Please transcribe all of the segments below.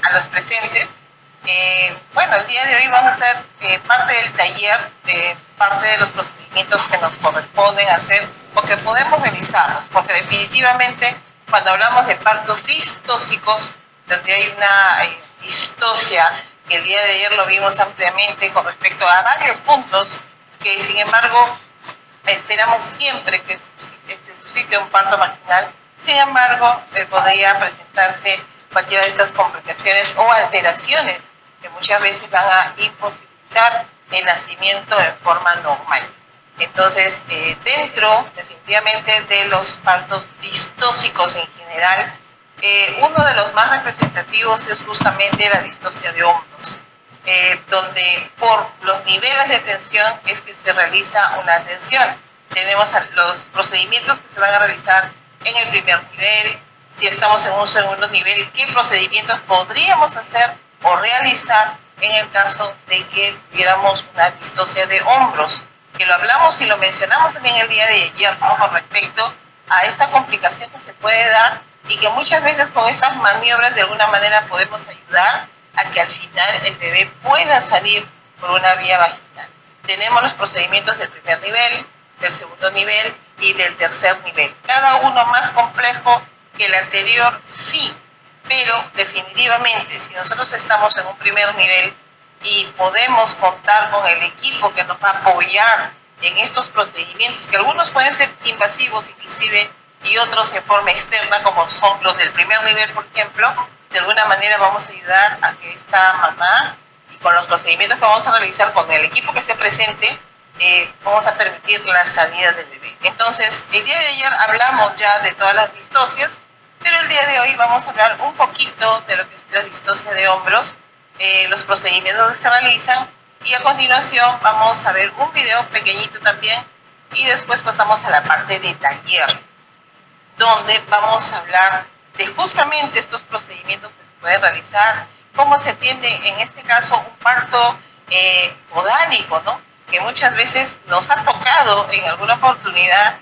a los presentes. Bueno, el día de hoy vamos a hacer parte del taller, parte de los procedimientos que nos corresponden hacer o que podemos realizarlos, porque definitivamente cuando hablamos de partos distóxicos, donde hay una distosia, que el día de ayer lo vimos ampliamente con respecto a varios puntos, que sin embargo esperamos siempre que se suscite un parto vaginal, sin embargo podría presentarse cualquiera de estas complicaciones o alteraciones que muchas veces van a imposibilitar el nacimiento en forma normal. Entonces, dentro definitivamente de los partos distóxicos en general, uno de los más representativos es justamente la distosia de hombros, donde por los niveles de tensión es que se realiza una tensión. Tenemos los procedimientos que se van a realizar en el primer nivel. Si estamos en un segundo nivel, ¿qué procedimientos podríamos hacer o realizar en el caso de que tuviéramos una distosia de hombros? Que lo hablamos y lo mencionamos también el día de ayer, ¿no? Con respecto a esta complicación que se puede dar y que muchas veces con estas maniobras de alguna manera podemos ayudar a que al final el bebé pueda salir por una vía vaginal. Tenemos los procedimientos del primer nivel, del segundo nivel y del tercer nivel. Cada uno más complejo que el anterior, sí, pero definitivamente si nosotros estamos en un primer nivel y podemos contar con el equipo que nos va a apoyar en estos procedimientos, que algunos pueden ser invasivos inclusive y otros en forma externa, como son los del primer nivel, por ejemplo, de alguna manera vamos a ayudar a que esta mamá, y con los procedimientos que vamos a realizar con el equipo que esté presente, vamos a permitir la salida del bebé. Entonces, el día de ayer hablamos ya de todas las distocias, pero el día de hoy vamos a hablar un poquito de lo que es la distosia de hombros, los procedimientos que se realizan, y a continuación vamos a ver un video pequeñito también, y después pasamos a la parte de taller, donde vamos a hablar de justamente estos procedimientos que se pueden realizar, cómo se atiende en este caso un parto podálico, ¿no? Que muchas veces nos ha tocado en alguna oportunidad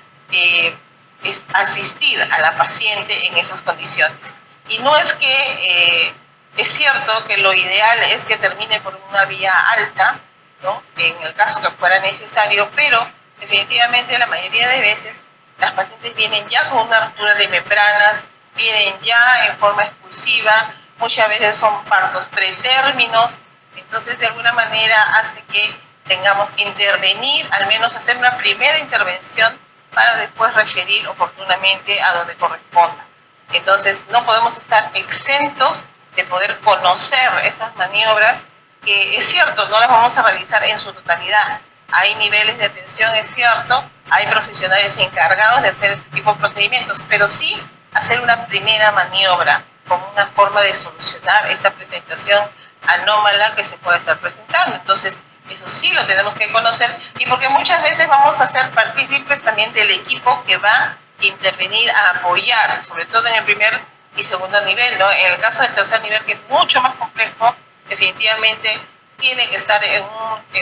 es asistir a la paciente en esas condiciones. Y no es que es cierto que lo ideal es que termine por una vía alta, ¿no? En el caso que fuera necesario, pero definitivamente la mayoría de veces las pacientes vienen ya con una ruptura de membranas, vienen ya en forma expulsiva, muchas veces son partos pretérminos, entonces de alguna manera hace que tengamos que intervenir, al menos hacer una primera intervención para después referir oportunamente a donde corresponda. Entonces no podemos estar exentos de poder conocer estas maniobras, que es cierto, no las vamos a realizar en su totalidad. Hay niveles de atención, es cierto, hay profesionales encargados de hacer este tipo de procedimientos, pero sí hacer una primera maniobra como una forma de solucionar esta presentación anómala que se puede estar presentando. Entonces, eso sí lo tenemos que conocer, y porque muchas veces vamos a ser partícipes también del equipo que va a intervenir a apoyar, sobre todo en el primer y segundo nivel, ¿no? En el caso del tercer nivel, que es mucho más complejo, definitivamente tiene que estar en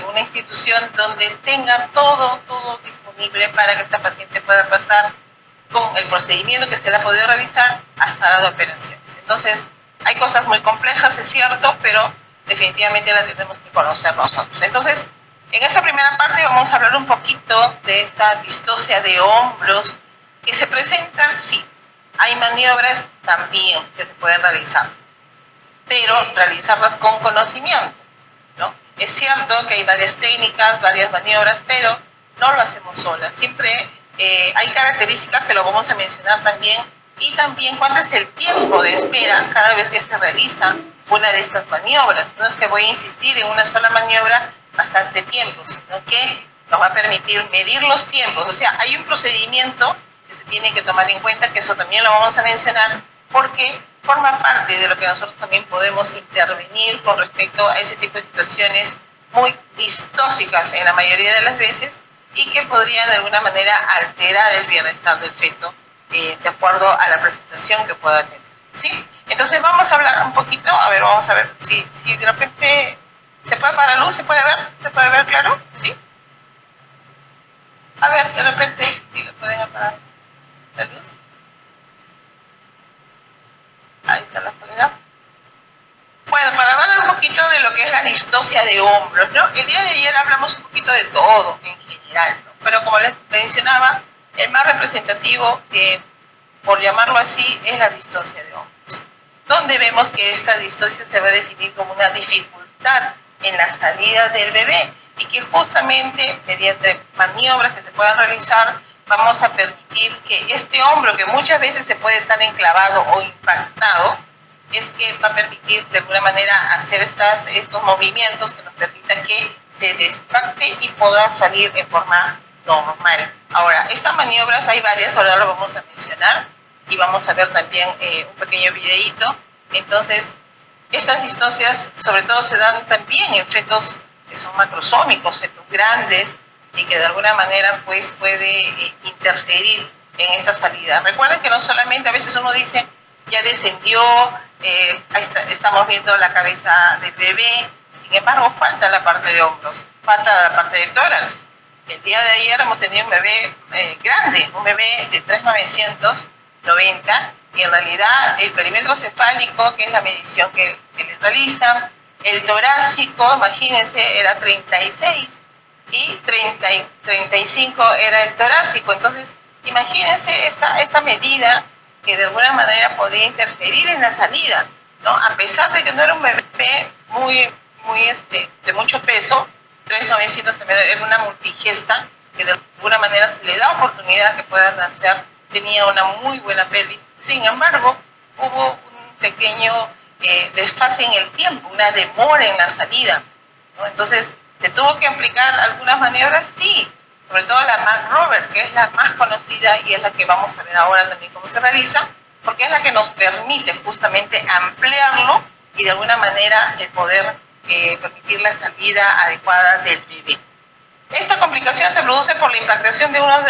una institución donde tenga todo disponible para que esta paciente pueda pasar con el procedimiento que se le ha podido realizar a sala de operaciones. Entonces, hay cosas muy complejas, es cierto, pero definitivamente las tenemos que conocer nosotros. Entonces, en esta primera parte vamos a hablar un poquito de esta distosia de hombros que se presenta, sí. Hay maniobras también que se pueden realizar, pero realizarlas con conocimiento, ¿no? Es cierto que hay varias técnicas, varias maniobras, pero no lo hacemos solas. Siempre hay características que lo vamos a mencionar también, y también cuánto es el tiempo de espera cada vez que se realiza una de estas maniobras. No es que voy a insistir en una sola maniobra bastante tiempo, sino que nos va a permitir medir los tiempos. O sea, hay un procedimiento que se tiene que tomar en cuenta, que eso también lo vamos a mencionar, porque forma parte de lo que nosotros también podemos intervenir con respecto a ese tipo de situaciones muy distóxicas en la mayoría de las veces, y que podrían de alguna manera alterar el bienestar del feto de acuerdo a la presentación que pueda tener, ¿sí? Entonces vamos a hablar un poquito, a ver, vamos a ver si de repente se puede apagar la luz, ¿se puede ver claro? ¿Sí? A ver, de repente, si lo pueden apagar la luz. Ahí está la colega. que es la distocia de hombros, ¿no? El día de ayer hablamos un poquito de todo en general, ¿no? Pero como les mencionaba, el más representativo, por llamarlo así, es la distocia de hombros, donde vemos que esta distocia se va a definir como una dificultad en la salida del bebé y que justamente mediante maniobras que se puedan realizar vamos a permitir que este hombro, que muchas veces se puede estar enclavado o impactado, es que va a permitir de alguna manera hacer estos movimientos que nos permitan que se despacte y pueda salir en forma normal. Ahora, estas maniobras hay varias, ahora lo vamos a mencionar y vamos a ver también un pequeño videíto. Entonces, estas distocias sobre todo se dan también en fetos que son macrosómicos, fetos grandes, y que de alguna manera pues puede interferir en esta salida. Recuerden que no solamente a veces uno dice, ya descendió, estamos viendo la cabeza del bebé, sin embargo falta la parte de hombros, falta la parte de tórax. El día de ayer hemos tenido un bebé grande, un bebé de 3,990, y en realidad el perímetro cefálico, que es la medición que le realizan, el torácico, imagínense, era 36 y 35 era el torácico. Entonces, imagínense esta medida que de alguna manera podría interferir en la salida, ¿no? A pesar de que no era un bebé de mucho peso, 3,900 era una multigesta que de alguna manera se le da oportunidad que pueda nacer, tenía una muy buena pelvis. Sin embargo, hubo un pequeño desfase en el tiempo, una demora en la salida, ¿no? Entonces, ¿se tuvo que aplicar algunas maniobras? Sí, sobre todo la McRoberts, que es la más conocida y es la que vamos a ver ahora también cómo se realiza, porque es la que nos permite justamente ampliarlo y de alguna manera el poder permitir la salida adecuada del bebé. Esta complicación se produce por la impactación de uno o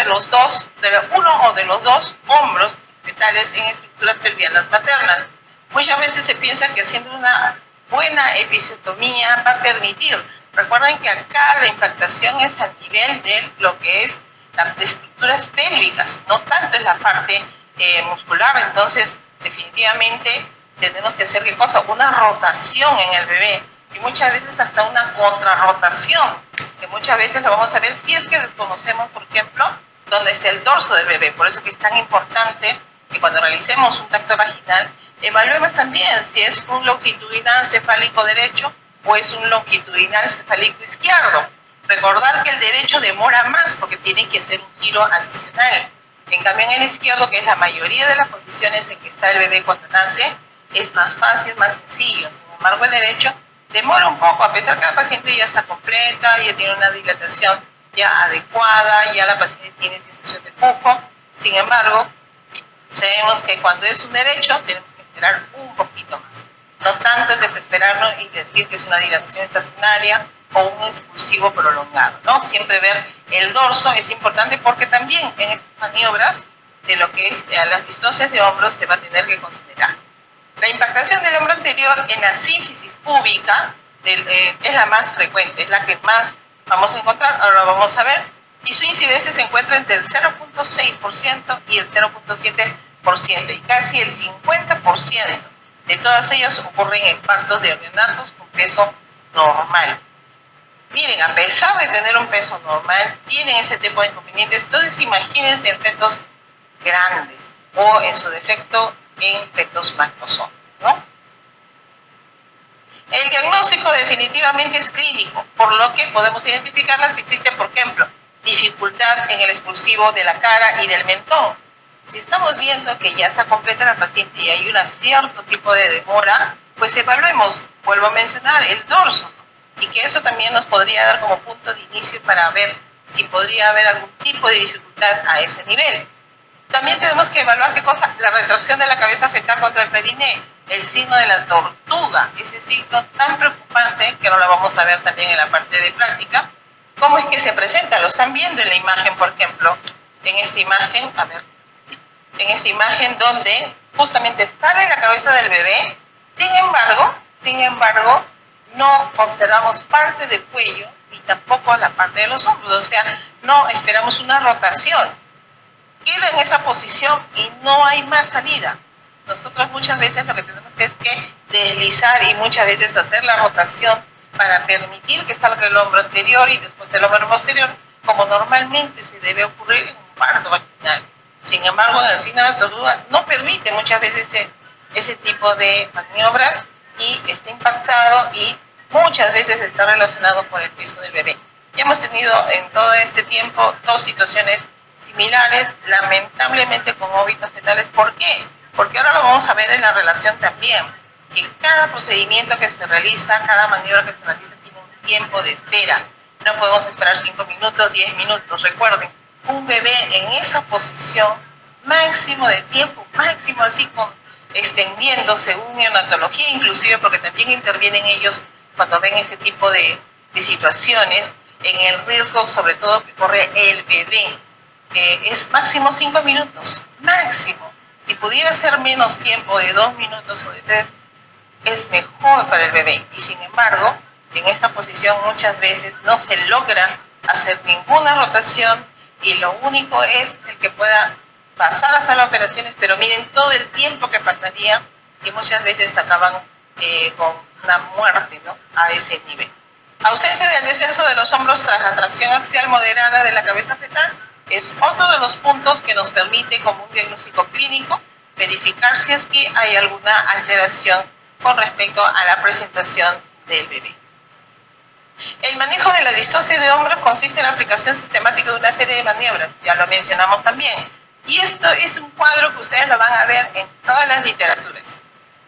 de los dos hombros fetales en estructuras pelvianas maternas. Muchas veces se piensa que haciendo una buena episiotomía va a permitir. Recuerden que acá la impactación es a nivel de lo que es las estructuras pélvicas, no tanto en la parte muscular. Entonces, definitivamente tenemos que hacer ¿qué cosa? Una rotación en el bebé y muchas veces hasta una contrarrotación, que muchas veces lo vamos a ver si es que desconocemos, por ejemplo, dónde está el dorso del bebé. Por eso que es tan importante que cuando realicemos un tacto vaginal, evaluemos también si es un longitudinal cefálico derecho o es un longitudinal cefálico izquierdo. Recordar que el derecho demora más porque tiene que hacer un giro adicional. En cambio, en el izquierdo, que es la mayoría de las posiciones en que está el bebé cuando nace, es más fácil, más sencillo. Sin embargo, el derecho demora un poco, a pesar que la paciente ya está completa, ya tiene una dilatación ya adecuada, ya la paciente tiene sensación de pujo. Sin embargo, sabemos que cuando es un derecho tenemos que esperar un poquito más. No tanto el desesperarnos y decir que es una dilatación estacionaria o un expulsivo prolongado, ¿no? Siempre ver el dorso es importante porque también en estas maniobras de lo que es las distocias de hombros se va a tener que considerar. La impactación del hombro anterior en la sínfisis púbica es la más frecuente, es la que más vamos a encontrar, ahora vamos a ver, y su incidencia se encuentra entre el 0,6% y el 0,7%, y casi el 50% de todas ellas ocurren en partos de neonatos con peso normal. Miren, a pesar de tener un peso normal, tienen ese tipo de inconvenientes. Entonces, imagínense en fetos grandes o, en su defecto, en fetos macrosómicos, ¿no? El diagnóstico definitivamente es clínico, por lo que podemos identificarlas si existe, por ejemplo, dificultad en el expulsivo de la cara y del mentón. Si estamos viendo que ya está completa la paciente y hay un cierto tipo de demora, pues evaluemos, vuelvo a mencionar, el dorso, ¿no? Y que eso también nos podría dar como punto de inicio para ver si podría haber algún tipo de dificultad a ese nivel. También tenemos que evaluar qué cosa, la retracción de la cabeza fetal contra el periné, el signo de la tortuga, ese signo tan preocupante que ahora lo vamos a ver también en la parte de práctica. ¿Cómo es que se presenta? Lo están viendo en la imagen, por ejemplo, en esta imagen, a ver, en esta imagen donde justamente sale la cabeza del bebé, sin embargo, no observamos parte del cuello ni tampoco la parte de los hombros, o sea, no esperamos una rotación. Queda en esa posición y no hay más salida. Nosotros muchas veces lo que tenemos que es que deslizar y muchas veces hacer la rotación para permitir que salga el hombro anterior y después el hombro posterior, como normalmente se debe ocurrir en un parto vaginal. Sin embargo, en el signo de la tortuga no permite muchas veces ese tipo de maniobras y está impactado y muchas veces está relacionado con el peso del bebé. Ya hemos tenido en todo este tiempo dos situaciones similares, lamentablemente con óbitos fetales. ¿Por qué? Porque ahora lo vamos a ver en la relación también. Que cada procedimiento que se realiza, cada maniobra que se realiza tiene un tiempo de espera. No podemos esperar 5 minutos, 10 minutos. Recuerden, un bebé en esa posición máximo de tiempo, máximo así extendiendo según neonatología inclusive, porque también intervienen ellos cuando ven ese tipo de situaciones, en el riesgo sobre todo que corre el bebé. Es máximo 5 minutos, máximo. Si pudiera ser menos tiempo, de 2 minutos o de 3, es mejor para el bebé. Y sin embargo, en esta posición muchas veces no se logra hacer ninguna rotación y lo único es el que pueda pasar a sala de operaciones, pero miren todo el tiempo que pasaría y muchas veces acaban con una muerte, ¿no?, a ese nivel. Ausencia del descenso de los hombros tras la tracción axial moderada de la cabeza fetal es otro de los puntos que nos permite, como un diagnóstico clínico, verificar si es que hay alguna alteración con respecto a la presentación del bebé. El manejo de la distocia de hombros consiste en la aplicación sistemática de una serie de maniobras, ya lo mencionamos también. Y esto es un cuadro que ustedes lo van a ver en todas las literaturas.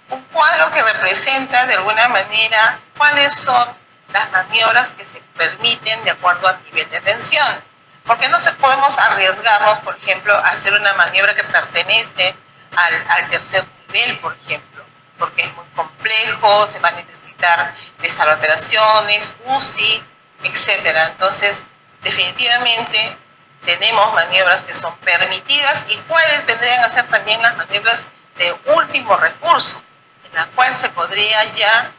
Un cuadro que representa de alguna manera cuáles son las maniobras que se permiten de acuerdo al nivel de tensión. Porque no podemos arriesgarnos, por ejemplo, a hacer una maniobra que pertenece al tercer nivel, por ejemplo, porque es muy complejo, se va a necesitar de sala de operaciones, UCI, etcétera. Entonces, definitivamente tenemos maniobras que son permitidas y cuáles vendrían a ser también las maniobras de último recurso, en la cual se podría ya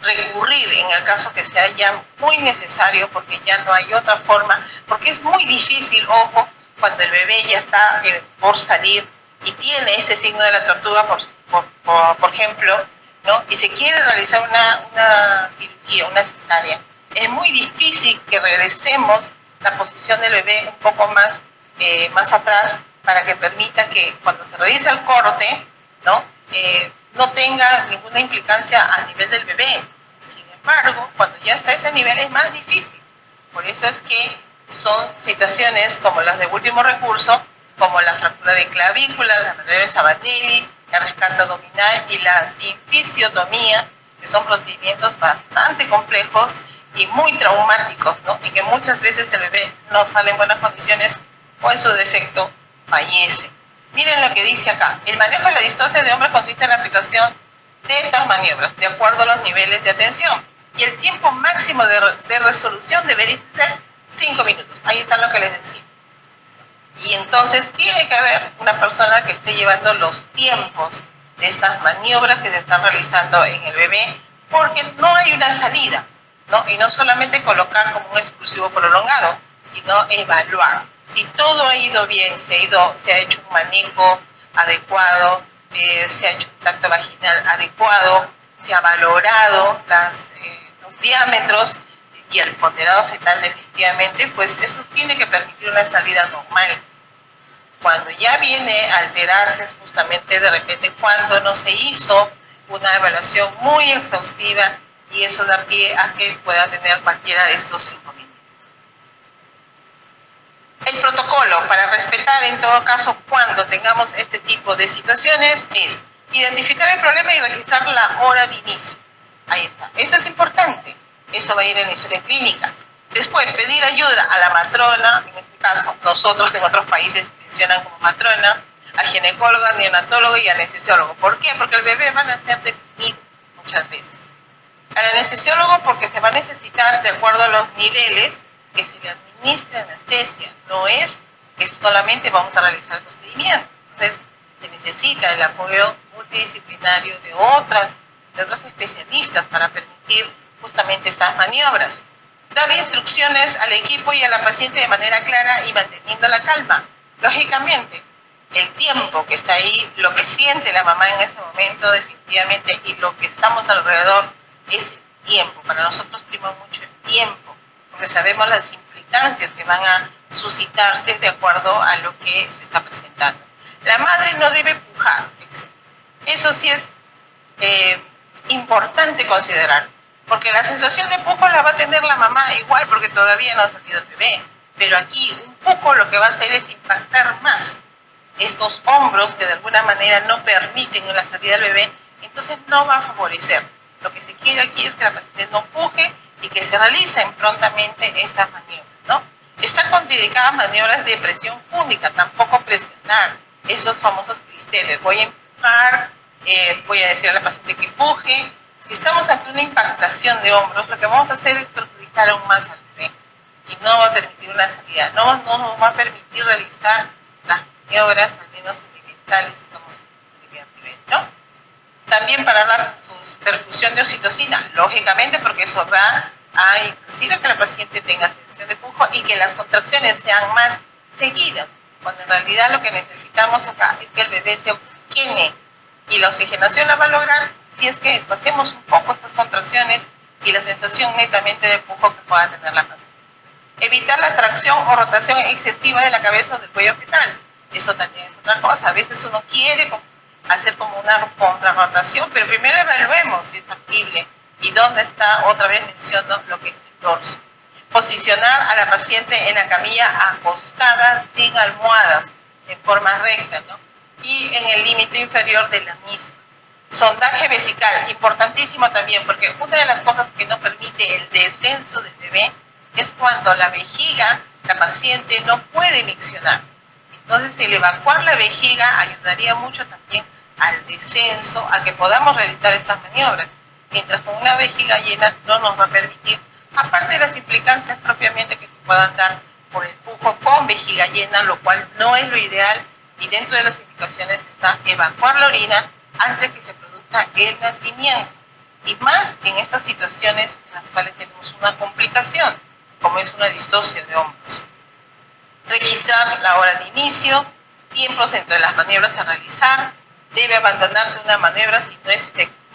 recurrir en el caso que sea ya muy necesario, porque ya no hay otra forma, porque es muy difícil, ojo, cuando el bebé ya está por salir y tiene este signo de la tortuga, por ejemplo, ¿no?, y se quiere realizar una cirugía, una cesárea, es muy difícil que regresemos la posición del bebé un poco más atrás para que permita que cuando se realice el corte, ¿no?, no tenga ninguna implicancia a nivel del bebé. Sin embargo, cuando ya está a ese nivel es más difícil. Por eso es que son situaciones como las de último recurso, como la fractura de clavícula, la fractura de Sabatini, el rescate abdominal y la sinfisiotomía, que son procedimientos bastante complejos y muy traumáticos, ¿no?, y que muchas veces el bebé no sale en buenas condiciones o en su defecto fallece. Miren lo que dice acá. El manejo de la distocia de hombros consiste en la aplicación de estas maniobras de acuerdo a los niveles de atención y el tiempo máximo de resolución debería ser 5 minutos. Ahí está lo que les decía. Y entonces tiene que haber una persona que esté llevando los tiempos de estas maniobras que se están realizando en el bebé, porque no hay una salida, ¿no? Y no solamente colocar como un expulsivo prolongado, sino evaluar. Si todo ha ido bien, se ha hecho un manejo adecuado, se ha hecho un tacto vaginal adecuado, se ha valorado los diámetros y el ponderado fetal definitivamente, pues eso tiene que permitir una salida normal. Cuando ya viene a alterarse es justamente de repente cuando no se hizo una evaluación muy exhaustiva y eso da pie a que pueda tener cualquiera de estos inconvenientes. El protocolo para respetar en todo caso cuando tengamos este tipo de situaciones es identificar el problema y registrar la hora de inicio. Ahí está. Eso es importante. Eso va a ir en la historia clínica. Después, pedir ayuda a la matrona, en este caso, nosotros en otros países mencionan como matrona, al ginecólogo, al neonatólogo y al anestesiólogo. ¿Por qué? Porque el bebé va a nacer deprimido muchas veces. Al anestesiólogo porque se va a necesitar, de acuerdo a los niveles, que se le administre anestesia. No es que solamente vamos a realizar el procedimiento. Entonces, se necesita el apoyo multidisciplinario de otros especialistas para permitir justamente estas maniobras. Dar instrucciones al equipo y a la paciente de manera clara y manteniendo la calma. Lógicamente, el tiempo que está ahí, lo que siente la mamá en ese momento definitivamente y lo que estamos alrededor es tiempo. Para nosotros prima mucho el tiempo, porque sabemos las implicancias que van a suscitarse de acuerdo a lo que se está presentando. La madre no debe pujar. Eso sí es importante considerar, porque la sensación de pujo la va a tener la mamá igual, porque todavía no ha salido el bebé, pero aquí un poco lo que va a hacer es impactar más estos hombros que de alguna manera no permiten la salida del bebé, entonces no va a favorecer. Lo que se quiere aquí es que la paciente no puje y que se realicen prontamente estas maniobras, ¿no? Están contraindicadas maniobras de presión fúndica, tampoco presionar, esos famosos cristeles. Voy a empujar, voy a decir a la paciente que puje. Si estamos ante una impactación de hombros, lo que vamos a hacer es perjudicar aún más al bebé y no va a permitir una salida, no nos va a permitir realizar las maniobras, al menos elementales, estamos en el primer nivel, ¿no? También para la perfusión de oxitocina, lógicamente, porque eso va a inducir que la paciente tenga sensación de pujo y que las contracciones sean más seguidas, cuando en realidad lo que necesitamos acá es que el bebé se oxigene, y la oxigenación la va a lograr si es que espaciamos un poco estas contracciones y la sensación netamente de pujo que pueda tener la paciente. Evitar la tracción o rotación excesiva de la cabeza o del cuello fetal. Eso también es otra cosa. A veces uno quiere hacer como una contrarrotación, pero primero evaluemos si es factible y dónde está, otra vez menciono lo que es el dorso. Posicionar a la paciente en la camilla acostada sin almohadas, en forma recta, ¿no? Y en el límite inferior de la misma. Sondaje vesical, importantísimo también, porque una de las cosas que no permite el descenso del bebé es cuando la vejiga, la paciente no puede miccionar. Entonces, el evacuar la vejiga ayudaría mucho también al descenso, a que podamos realizar estas maniobras, mientras con una vejiga llena no nos va a permitir, aparte de las implicancias propiamente que se puedan dar por el pujo con vejiga llena, lo cual no es lo ideal, y dentro de las indicaciones está evacuar la orina antes que se produzca el nacimiento, y más en estas situaciones en las cuales tenemos una complicación, como es una distocia de hombros. Registrar la hora de inicio, tiempos entre las maniobras a realizar, debe abandonarse una maniobra si no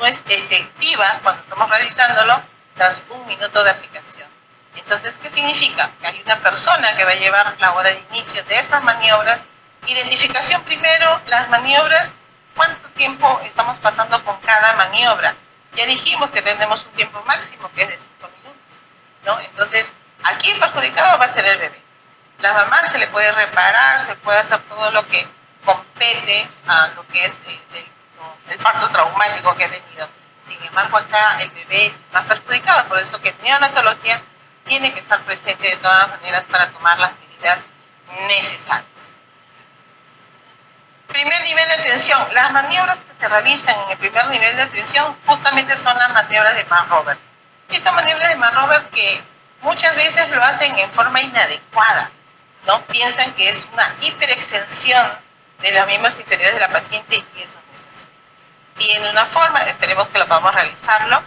es efectiva cuando estamos realizándolo tras 1 minuto de aplicación. Entonces, ¿qué significa? Que hay una persona que va a llevar la hora de inicio de estas maniobras. Identificación primero, las maniobras, cuánto tiempo estamos pasando con cada maniobra. Ya dijimos que tenemos un tiempo máximo que es de 5 minutos, ¿no? Entonces, aquí el perjudicado va a ser el bebé. La mamá se le puede reparar, se puede hacer todo lo que compete a lo que es el parto traumático que ha tenido. Sin embargo, acá el bebé es más perjudicado, por eso que neonatología tiene que estar presente de todas maneras para tomar las medidas necesarias. Primer nivel de atención. Las maniobras que se realizan en el primer nivel de atención justamente son las maniobras de Mann-Rober. Estas maniobras de Mann-Rober que muchas veces lo hacen en forma inadecuada, ¿no? Piensan que es una hiperextensión de los miembros inferiores de la paciente y eso no es así. Tiene una forma, esperemos que lo podamos realizarlo,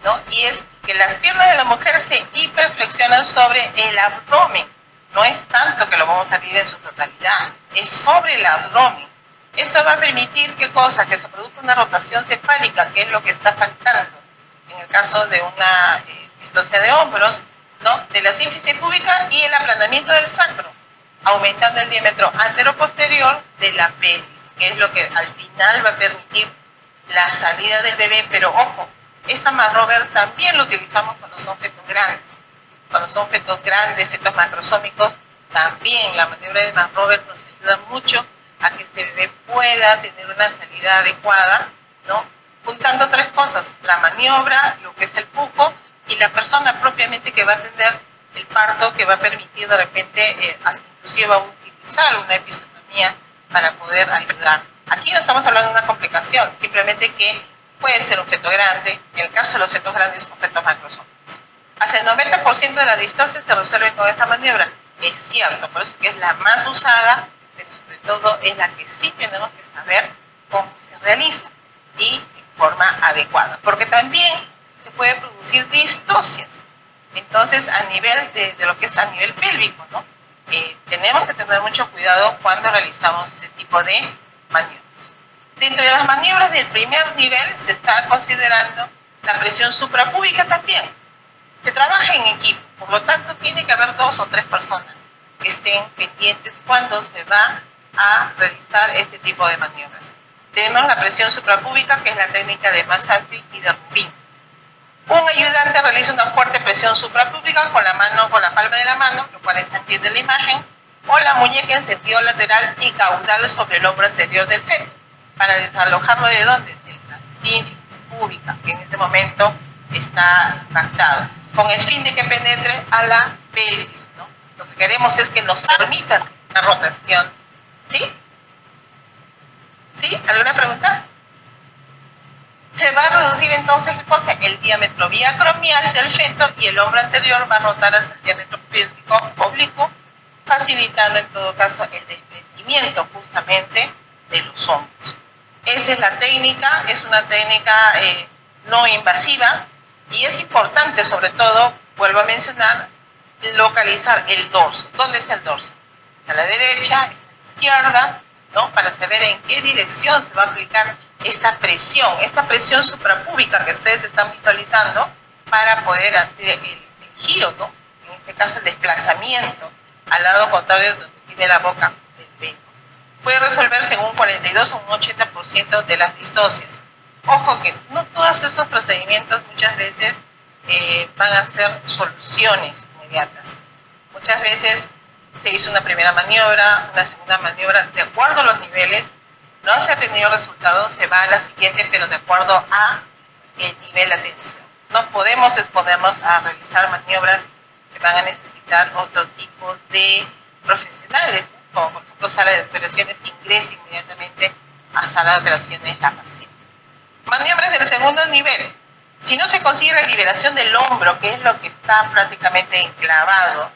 ¿no? Y es que las piernas de la mujer se hiperflexionan sobre el abdomen. No es tanto que lo vamos a abrir en su totalidad, es sobre el abdomen. Esto va a permitir, ¿qué cosa? Que se produzca una rotación cefálica, que es lo que está faltando en el caso de una distocia de hombros, ¿no? De la sínfisis púbica y el aplanamiento del sacro, aumentando el diámetro anteroposterior de la pelvis, que es lo que al final va a permitir la salida del bebé. Pero ojo, esta Mann-Rober también lo utilizamos cuando son fetos grandes. Cuando son fetos grandes, fetos macrosómicos, también la maniobra de Mann-Rober nos ayuda mucho a que este bebé pueda tener una salida adecuada, ¿no? Juntando 3 cosas: la maniobra, lo que es el pujo, y la persona propiamente que va a atender el parto, que va a permitir de repente, hasta inclusive va a utilizar una episiotomía para poder ayudar. Aquí no estamos hablando de una complicación, simplemente que puede ser un feto grande. En el caso de los fetos grandes son fetos macrosómicos. Hasta el 90% de las distocias se resuelven con esta maniobra. Es cierto, por eso que es la más usada, pero sobre todo es la que sí tenemos que saber cómo se realiza y en forma adecuada, porque también se puede producir distocias. Entonces, a nivel de lo que es a nivel pélvico, ¿no? Tenemos que tener mucho cuidado cuando realizamos ese tipo de maniobras. Dentro de las maniobras del primer nivel se está considerando La presión suprapúbica también. Se trabaja en equipo, por lo tanto tiene que haber 2 o 3 personas que estén pendientes cuando se va a realizar este tipo de maniobras. Tenemos la presión suprapúbica, que es la técnica de Massatti y de Rubin. Un ayudante realiza una fuerte presión suprapúbica con la palma de la mano, lo cual está viendo en la imagen, o la muñeca en sentido lateral y caudal sobre el hombro anterior del feto, para desalojarlo de dónde, de la sínfisis púbica, que en ese momento está impactado, con el fin de que penetre a la pelvis, ¿no? Lo que queremos es que nos permita la rotación. ¿Sí? ¿Sí? ¿Alguna pregunta? Se va a reducir entonces el diámetro biacromial del feto y el hombro anterior va a rotar hacia el diámetro pélvico oblicuo, facilitando en todo caso el desprendimiento justamente de los hombros. Esa es la técnica, es una técnica no invasiva y es importante, sobre todo, vuelvo a mencionar, localizar el dorso. ¿Dónde está el dorso? A la derecha, está a la izquierda, ¿no? Para saber en qué dirección se va a aplicar esta presión suprapúbica que ustedes están visualizando para poder hacer el giro, ¿no? En este caso el desplazamiento al lado contrario donde tiene la boca del pene. Puede resolverse en un 42 o un 80% de las distocias. Ojo que no todos estos procedimientos muchas veces van a ser soluciones inmediatas. Muchas veces se hizo una primera maniobra, una segunda maniobra, de acuerdo a los niveles, no se ha tenido resultado, se va a la siguiente, pero de acuerdo a el nivel de atención. No podemos exponernos a realizar maniobras que van a necesitar otro tipo de profesionales, ¿no? Como por ejemplo sala de operaciones que ingrese inmediatamente a sala de operaciones la paciente. Maniobras del segundo nivel. Si no se consigue la liberación del hombro, que es lo que está prácticamente enclavado,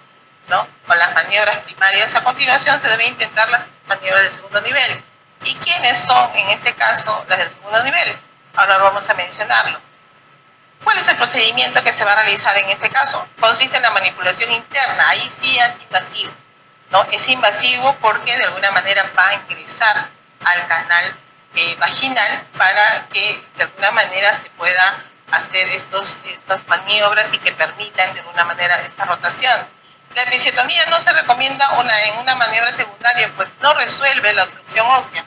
¿no? Con las maniobras primarias, a continuación se debe intentar las maniobras del segundo nivel. ¿Y quiénes son, en este caso, las del segundo nivel? Ahora vamos a mencionarlo. ¿Cuál es el procedimiento que se va a realizar en este caso? Consiste en la manipulación interna. Ahí sí es invasivo, ¿no? Es invasivo porque de alguna manera va a ingresar al canal vaginal para que de alguna manera se pueda hacer estas maniobras y que permitan de alguna manera esta rotación. La episiotomía no se recomienda en una maniobra secundaria, pues no resuelve la obstrucción ósea.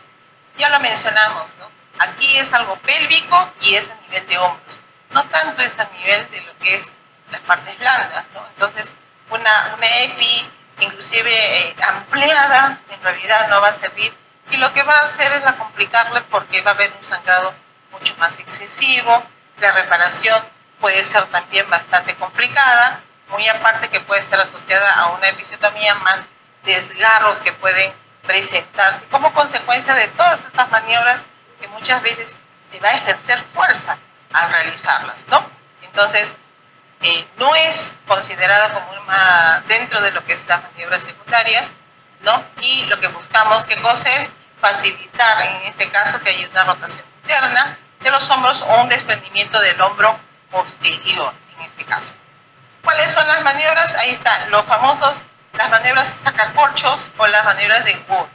Ya lo mencionamos, ¿no? Aquí es algo pélvico y es a nivel de hombros. No tanto es a nivel de lo que es las partes blandas, ¿no? Entonces, una EPI, inclusive ampliada, en realidad no va a servir. Y lo que va a hacer es complicarle porque va a haber un sangrado mucho más excesivo. La reparación puede ser también bastante complicada, muy aparte que puede estar asociada a una episiotomía, más desgarros que pueden presentarse como consecuencia de todas estas maniobras que muchas veces se va a ejercer fuerza al realizarlas, ¿no? Entonces, no es considerada como dentro de lo que es las maniobras secundarias, ¿no? Y lo que buscamos, ¿qué cosa es? Facilitar, en este caso, que haya una rotación interna de los hombros o un desprendimiento del hombro posterior, en este caso. ¿Cuáles son las maniobras? Ahí están, las maniobras sacacorchos o las maniobras de Wood,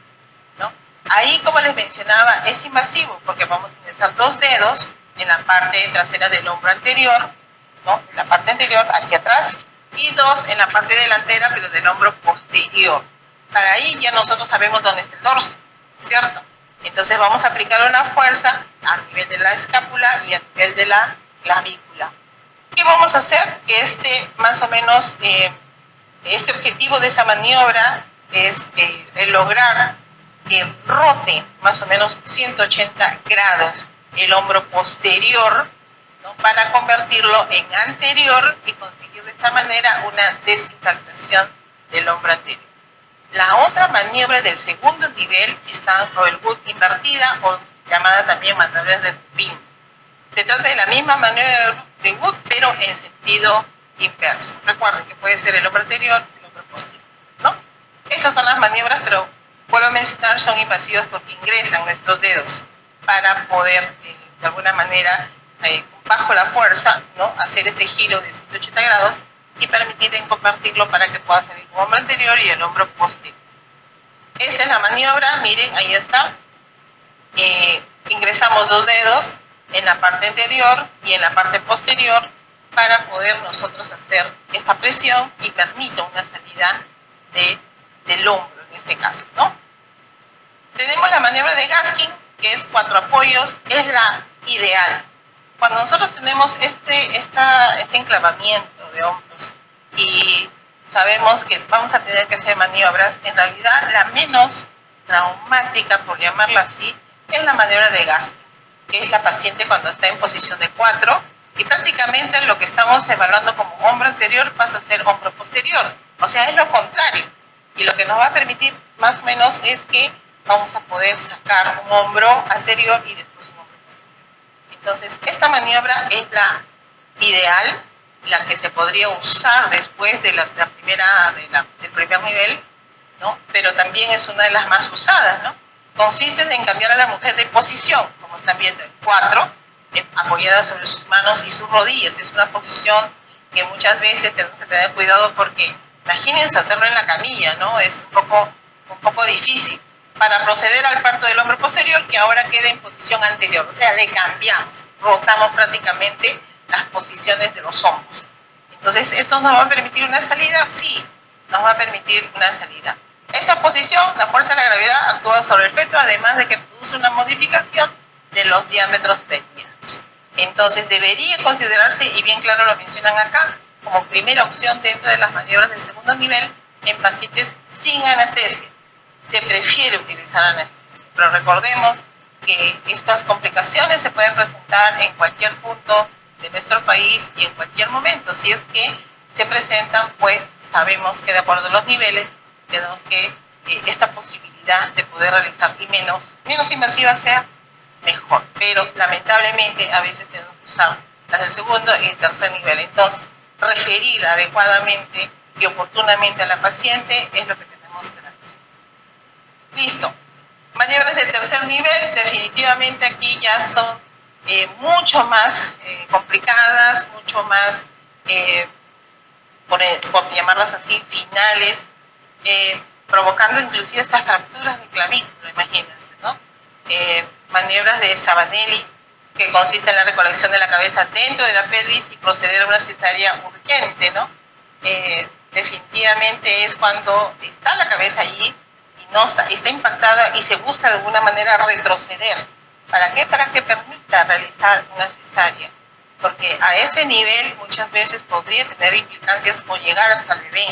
¿no? Ahí, como les mencionaba, es invasivo porque vamos a ingresar 2 dedos en la parte trasera del hombro anterior, ¿no? En la parte anterior, aquí atrás, y 2 en la parte delantera, pero del hombro posterior. Para ahí ya nosotros sabemos dónde está el dorso, ¿cierto? Entonces vamos a aplicar una fuerza a nivel de la escápula y a nivel de la clavícula. ¿Qué vamos a hacer? Más o menos, este objetivo de esa maniobra es lograr que rote más o menos 180 grados el hombro posterior, ¿no? Para convertirlo en anterior y conseguir de esta manera una desimpactación del hombro anterior. La otra maniobra del segundo nivel está con el Wood invertida o llamada también maniobra de Rubin. Se trata de la misma maniobra de Wood, pero en sentido inverso. Recuerden que puede ser el hombro anterior y el hombro posterior, ¿no? Estas son las maniobras, pero vuelvo a mencionar, son invasivas porque ingresan nuestros dedos para poder, de alguna manera, bajo la fuerza, ¿no? Hacer este giro de 180 grados y permitir convertirlo para que pueda salir el hombro anterior y el hombro posterior. Esa es la maniobra, miren, ahí está. Ingresamos 2 dedos en la parte anterior y en la parte posterior para poder nosotros hacer esta presión y permita una salida del hombro en este caso, ¿no? Tenemos la maniobra de Gaskin, que es 4 apoyos, es la ideal. Cuando nosotros tenemos este enclavamiento de hombros y sabemos que vamos a tener que hacer maniobras, en realidad la menos traumática, por llamarla así, es la maniobra de Gaskin, que es la paciente cuando está en posición de 4 y prácticamente lo que estamos evaluando como hombro anterior pasa a ser hombro posterior. O sea, es lo contrario. Y lo que nos va a permitir más o menos es que vamos a poder sacar un hombro anterior y después un hombro posterior. Entonces, esta maniobra es la ideal, la que se podría usar después de del primer nivel, ¿no? Pero también es una de las más usadas, ¿no? Consiste en cambiar a la mujer de posición, como están viendo, en 4, apoyada sobre sus manos y sus rodillas. Es una posición que muchas veces tenemos que tener cuidado porque imagínense hacerlo en la camilla, ¿no? Es un poco difícil. Para proceder al parto del hombro posterior, que ahora quede en posición anterior, o sea, le cambiamos, rotamos prácticamente las posiciones de los hombros. Entonces, ¿esto nos va a permitir una salida? Sí, nos va a permitir una salida. Esta posición, la fuerza de la gravedad actúa sobre el feto, además de que produce una modificación de los diámetros penianos. Entonces, debería considerarse, y bien claro lo mencionan acá, como primera opción dentro de las maniobras del segundo nivel en pacientes sin anestesia. Se prefiere utilizar anestesia, pero recordemos que estas complicaciones se pueden presentar en cualquier punto de nuestro país y en cualquier momento. Si es que se presentan, pues sabemos que de acuerdo a los niveles tenemos que esta posibilidad de poder realizar y menos invasiva sea mejor, pero lamentablemente a veces tenemos que usar las del segundo y el tercer nivel. Entonces, referir adecuadamente y oportunamente a la paciente es lo que tenemos que realizar. Listo. Maniobras del tercer nivel, definitivamente aquí ya son mucho más complicadas, mucho más, por llamarlas así, finales, provocando inclusive estas fracturas de clavícula, imagínense, ¿no? Maniobras de Sabanelli, que consiste en la recolección de la cabeza dentro de la pelvis y proceder a una cesárea urgente, ¿no? Definitivamente es cuando está la cabeza allí y no está impactada y se busca de alguna manera retroceder. ¿Para qué? Para que permita realizar una cesárea. Porque a ese nivel muchas veces podría tener implicancias o llegar hasta el bebé.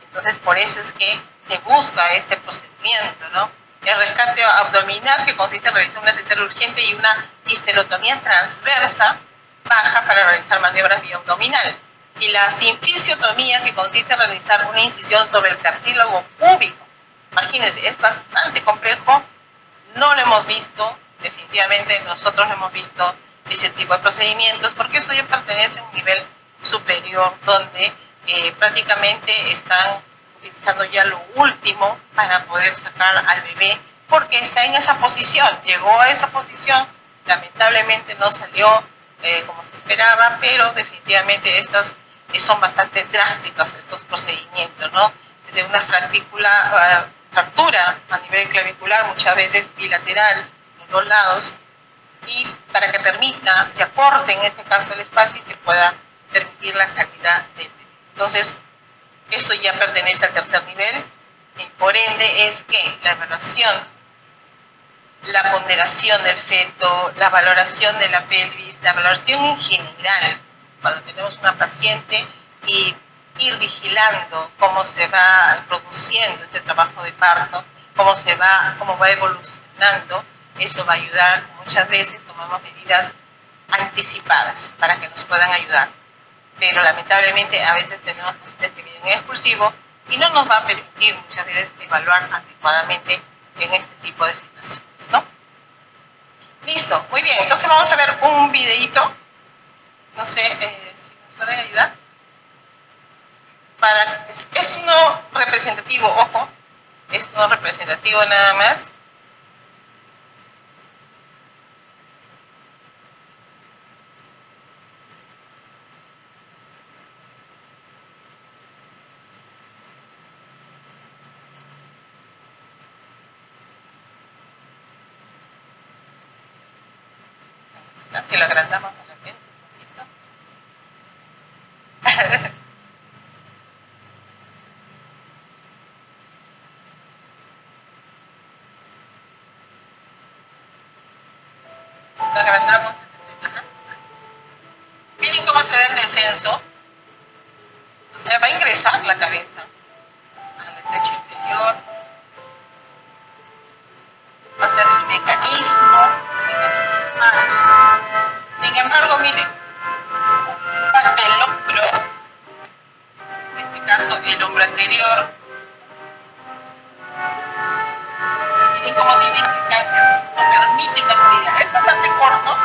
Entonces, por eso es que se busca este procedimiento, ¿no? El rescate abdominal, que consiste en realizar una cesárea urgente y una histerotomía transversa baja para realizar maniobras bioabdominal. Y la sinfisiotomía, que consiste en realizar una incisión sobre el cartílago púbico. Imagínense, es bastante complejo, no lo hemos visto, definitivamente nosotros no hemos visto ese tipo de procedimientos, porque eso ya pertenece a un nivel superior, donde prácticamente están utilizando ya lo último para poder sacar al bebé, porque está en esa posición, llegó a esa posición, lamentablemente no salió como se esperaba, pero definitivamente estas son bastante drásticas estos procedimientos, ¿no? Desde una fractura a nivel clavicular, muchas veces bilateral, en los dos lados, y para que permita, se acorte en este caso el espacio y se pueda permitir la salida del bebé. Entonces, esto ya pertenece al tercer nivel, y por ende es que la evaluación, la ponderación del feto, la valoración de la pelvis, la valoración en general, cuando tenemos una paciente, y ir vigilando cómo se va produciendo este trabajo de parto, cómo va evolucionando, eso va a ayudar. Muchas veces tomamos medidas anticipadas para que nos puedan ayudar, pero lamentablemente a veces tenemos pacientes que vienen en expulsivo y no nos va a permitir muchas veces evaluar adecuadamente en este tipo de situaciones, ¿no? Listo, muy bien, entonces vamos a ver un videíto, no sé si nos pueden ayudar. Es uno representativo, ojo, es uno representativo nada más. está, si lo agrandamos de repente un poquito. Lo agrandamos. Ajá. Miren cómo se ve el descenso. O sea, va a ingresar la cabeza al estrecho inferior. Va a ser su mecanismo. Sin embargo, miren, parte del hombro, en este caso el hombro anterior, miren cómo tiene implicancia, no permite una salida. Es bastante corto,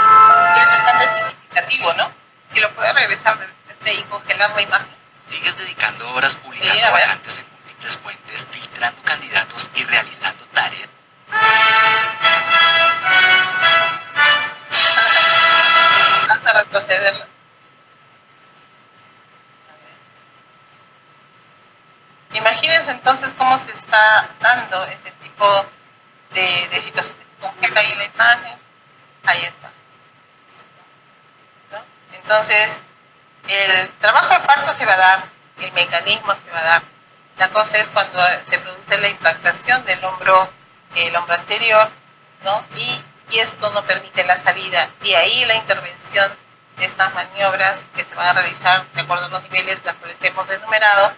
pero es bastante significativo, ¿no? Si lo puede regresar de repente y congelar la imagen. Sigues dedicando horas publicando vacantes en múltiples fuentes, filtrando candidatos y realizando tareas. Hasta retrocederlo. Imagínense entonces cómo se está dando ese tipo de situación. Congela ahí la imagen. Ahí está. Listo. ¿No? Entonces, el trabajo de parto se va a dar, el mecanismo se va a dar. La cosa es cuando se produce la impactación del hombro, el hombro anterior, ¿no? Y esto no permite la salida. De ahí la intervención de estas maniobras que se van a realizar de acuerdo a los niveles, las cuales hemos enumerado,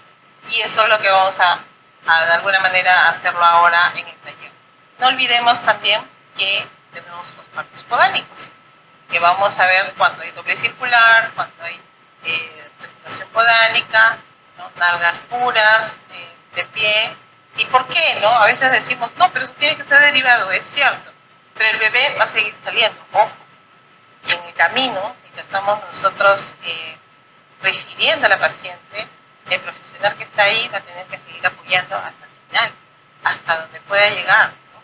y eso es lo que vamos a de alguna manera hacerlo ahora en el taller. No olvidemos también que tenemos los partos podálicos, así que vamos a ver cuando hay doble circular, cuando hay presentación podálica, ¿no? Nalgas puras, de pie. ¿Y por qué? ¿No? A veces decimos, no, pero eso tiene que ser derivado, es cierto, pero el bebé va a seguir saliendo, ojo. Y en el camino, mientras estamos nosotros refiriendo a la paciente, el profesional que está ahí va a tener que seguir apoyando hasta el final, hasta donde pueda llegar, ¿no?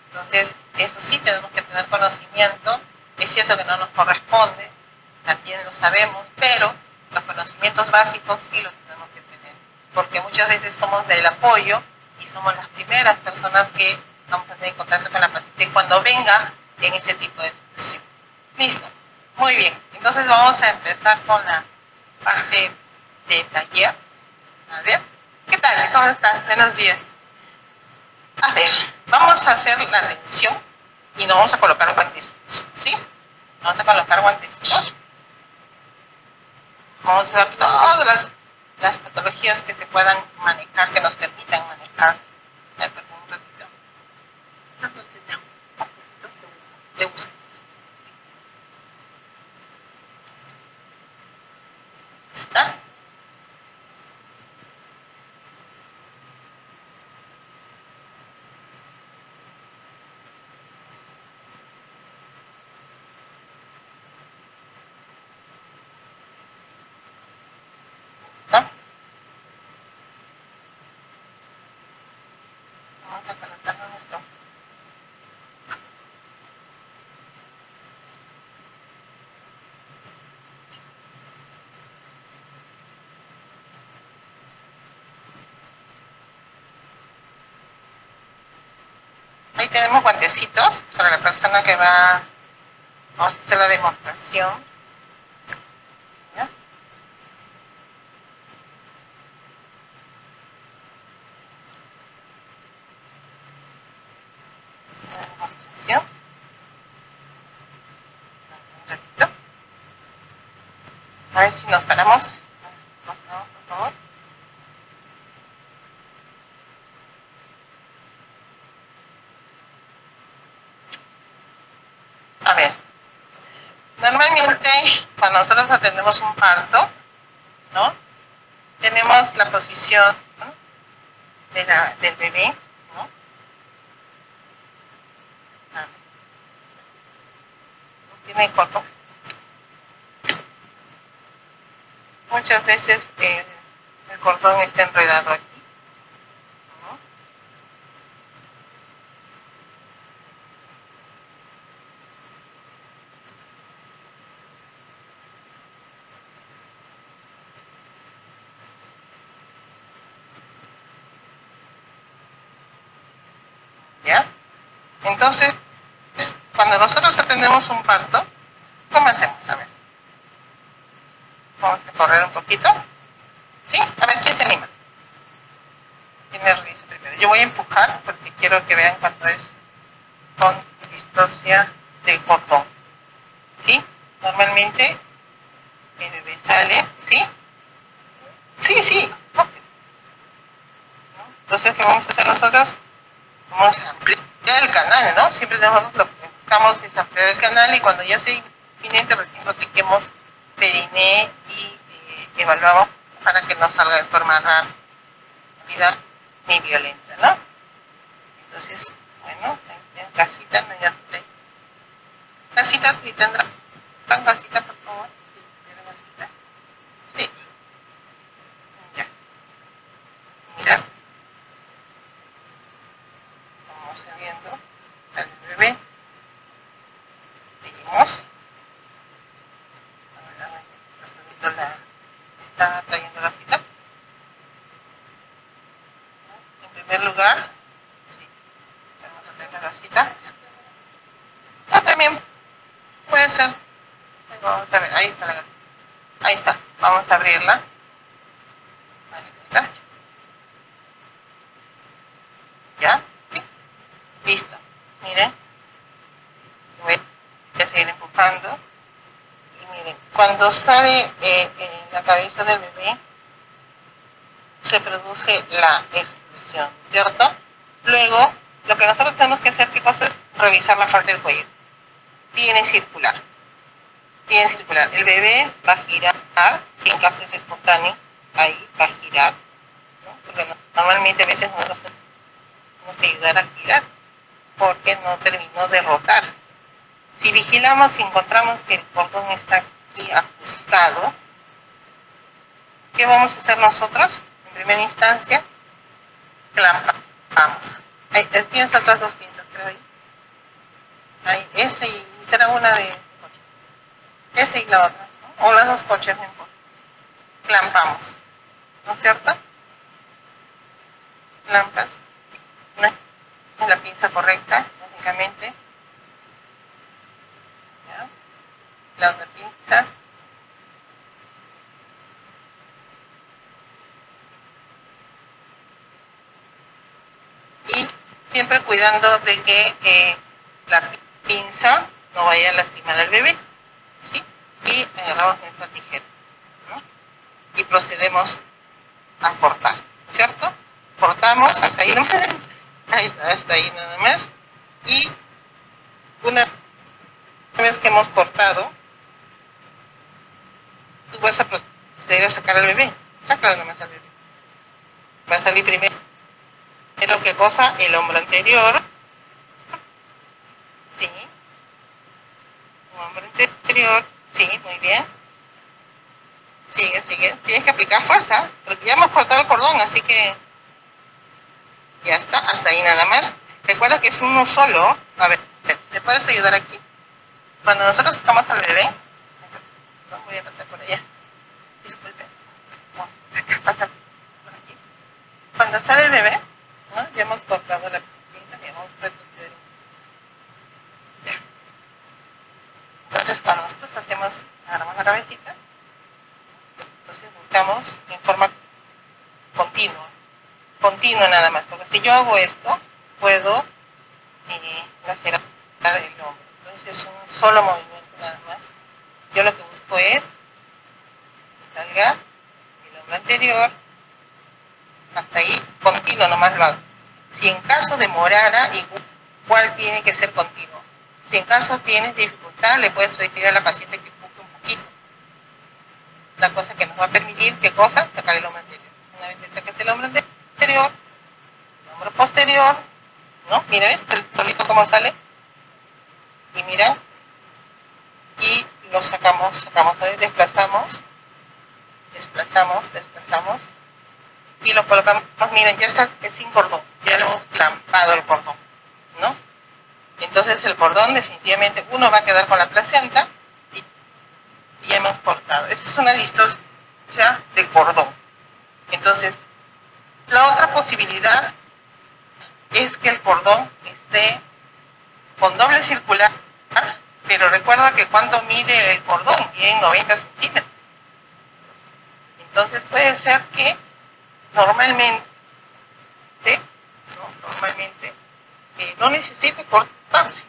Entonces, eso sí tenemos que tener conocimiento. Es cierto que no nos corresponde, también lo sabemos, pero los conocimientos básicos sí los tenemos que tener, porque muchas veces somos del apoyo y somos las primeras personas que vamos a tener contacto con la paciente cuando venga en ese tipo de situación. Listo, muy bien. Entonces vamos a empezar con la parte de taller. A ver, ¿qué tal? ¿Cómo están? Buenos días. A ver, vamos a hacer la revisión y nos vamos a colocar guantecitos, ¿sí? Vamos a colocar guantecitos. Vamos a ver todas las patologías que se puedan manejar, que nos permitan manejar. Perdón, un ratito. No tenemos guantecitos de uso. ¿Está? ¿Está? Vamos a colocarlo nuestro. Ahí tenemos guantecitos para la persona que va. Vamos a hacer la demostración. ¿Ya? La demostración. Un ratito. A ver si nos paramos. Por favor. A ver, normalmente cuando nosotros atendemos un parto, ¿no? Tenemos la posición, ¿no? del bebé, ¿no? Tiene corto. Muchas veces el cordón está enredado aquí, ¿no? ¿Ya? Entonces, cuando nosotros atendemos un parto, ¿Cómo hacemos? A ver. Vamos a correr un poquito. ¿Sí? A ver, ¿quién se anima? ¿Quién me revisa primero? Yo voy a empujar porque quiero que vean cuando es con distocia del cordón. ¿Sí? Normalmente mi bebé sale. ¿Sí? Sí, sí. Ok. ¿No? Entonces, ¿qué vamos a hacer nosotros? Vamos a ampliar el canal, ¿no? Siempre nosotros lo que buscamos es ampliar el canal y cuando ya sea inminente recién protegemos periné y evaluamos para que no salga de forma rápida ni violenta, ¿no? Entonces, bueno, en casita, no ya estoy. Casita, ¿sí tendrán casita, por favor? Sí, ¿tienen casita? Sí. Ya. Mira. Vamos saliendo al bebé. Seguimos. A ver, está trayendo la cita. En primer lugar, sí, vamos a traer la gasita. También puede ser. Vamos a ver, ahí está la gasita. Ahí está, vamos a abrirla. Ahí está. ¿Ya? Sí. Listo. Miren. Voy a seguir empujando. Y miren, cuando sale en la cabeza del bebé, se produce la expulsión, ¿cierto? Luego, lo que nosotros tenemos que hacer, ¿qué cosa es? Revisar la parte del cuello. Tiene circular. Tiene circular. El bebé va a girar, si en caso es espontáneo, ahí va a girar, ¿no? Porque normalmente a veces nosotros tenemos que ayudar a girar, porque no terminó de rotar. Si vigilamos y encontramos que el cordón está aquí ajustado, ¿qué vamos a hacer nosotros? En primera instancia, clampamos. Tienes otras dos pinzas, creo ahí. Ahí, esa y será una de esa y la otra, ¿no? O las dos coches, no importa. Clampamos, ¿no es cierto? Clampas. Una es la pinza correcta, lógicamente. ¿Ya? La otra pinza. Y siempre cuidando de que la pinza no vaya a lastimar al bebé, ¿sí? Y agarramos nuestra tijera, ¿no? Y procedemos a cortar, ¿cierto? Cortamos hasta ahí nomás, hasta ahí nada más. Y una vez que hemos cortado, tú vas a proceder a sacar al bebé. Sácalo nomás al bebé. Va a salir primero, ¿qué cosa? El hombro anterior. Sí. Un hombro anterior. Sí, muy bien. Sigue, sigue. Tienes que aplicar fuerza, porque ya hemos cortado el cordón, así que ya está, hasta ahí nada más. Recuerda que es uno solo. A ver, ¿me puedes ayudar aquí? Cuando nosotros sacamos al bebé, no voy a pasar por allá. Disculpe. Pasa por aquí. Cuando sale el bebé, ¿no? Ya hemos cortado la pinta y vamos a retroceder. Ya. Entonces, cuando nosotros agarramos la cabecita, entonces buscamos en forma continua nada más, porque si yo hago esto, puedo lacerar el hombro. Entonces es un solo movimiento nada más. Yo lo que busco es que salga el hombro anterior, hasta ahí, continuo nomás lo hago. Si en caso demorara, igual tiene que ser continuo. Si en caso tienes dificultad, le puedes pedir a la paciente que empuje un poquito. La cosa que nos va a permitir, ¿qué cosa? Sacar el hombro anterior. Una vez que saques el hombro anterior, el hombro posterior, ¿no? Mira, ¿ves? Solito cómo sale. Y mira, y lo sacamos, desplazamos, y lo colocamos, miren, ya está, es sin cordón, ya lo hemos clampado el cordón, ¿no? Entonces el cordón definitivamente, uno va a quedar con la placenta y ya hemos cortado. Esa es una distocia del cordón. Entonces, la otra posibilidad es que el cordón esté con doble circular Pero recuerda que cuánto mide el cordón, mide 90 centímetros. Entonces puede ser que normalmente, no necesite cortarse.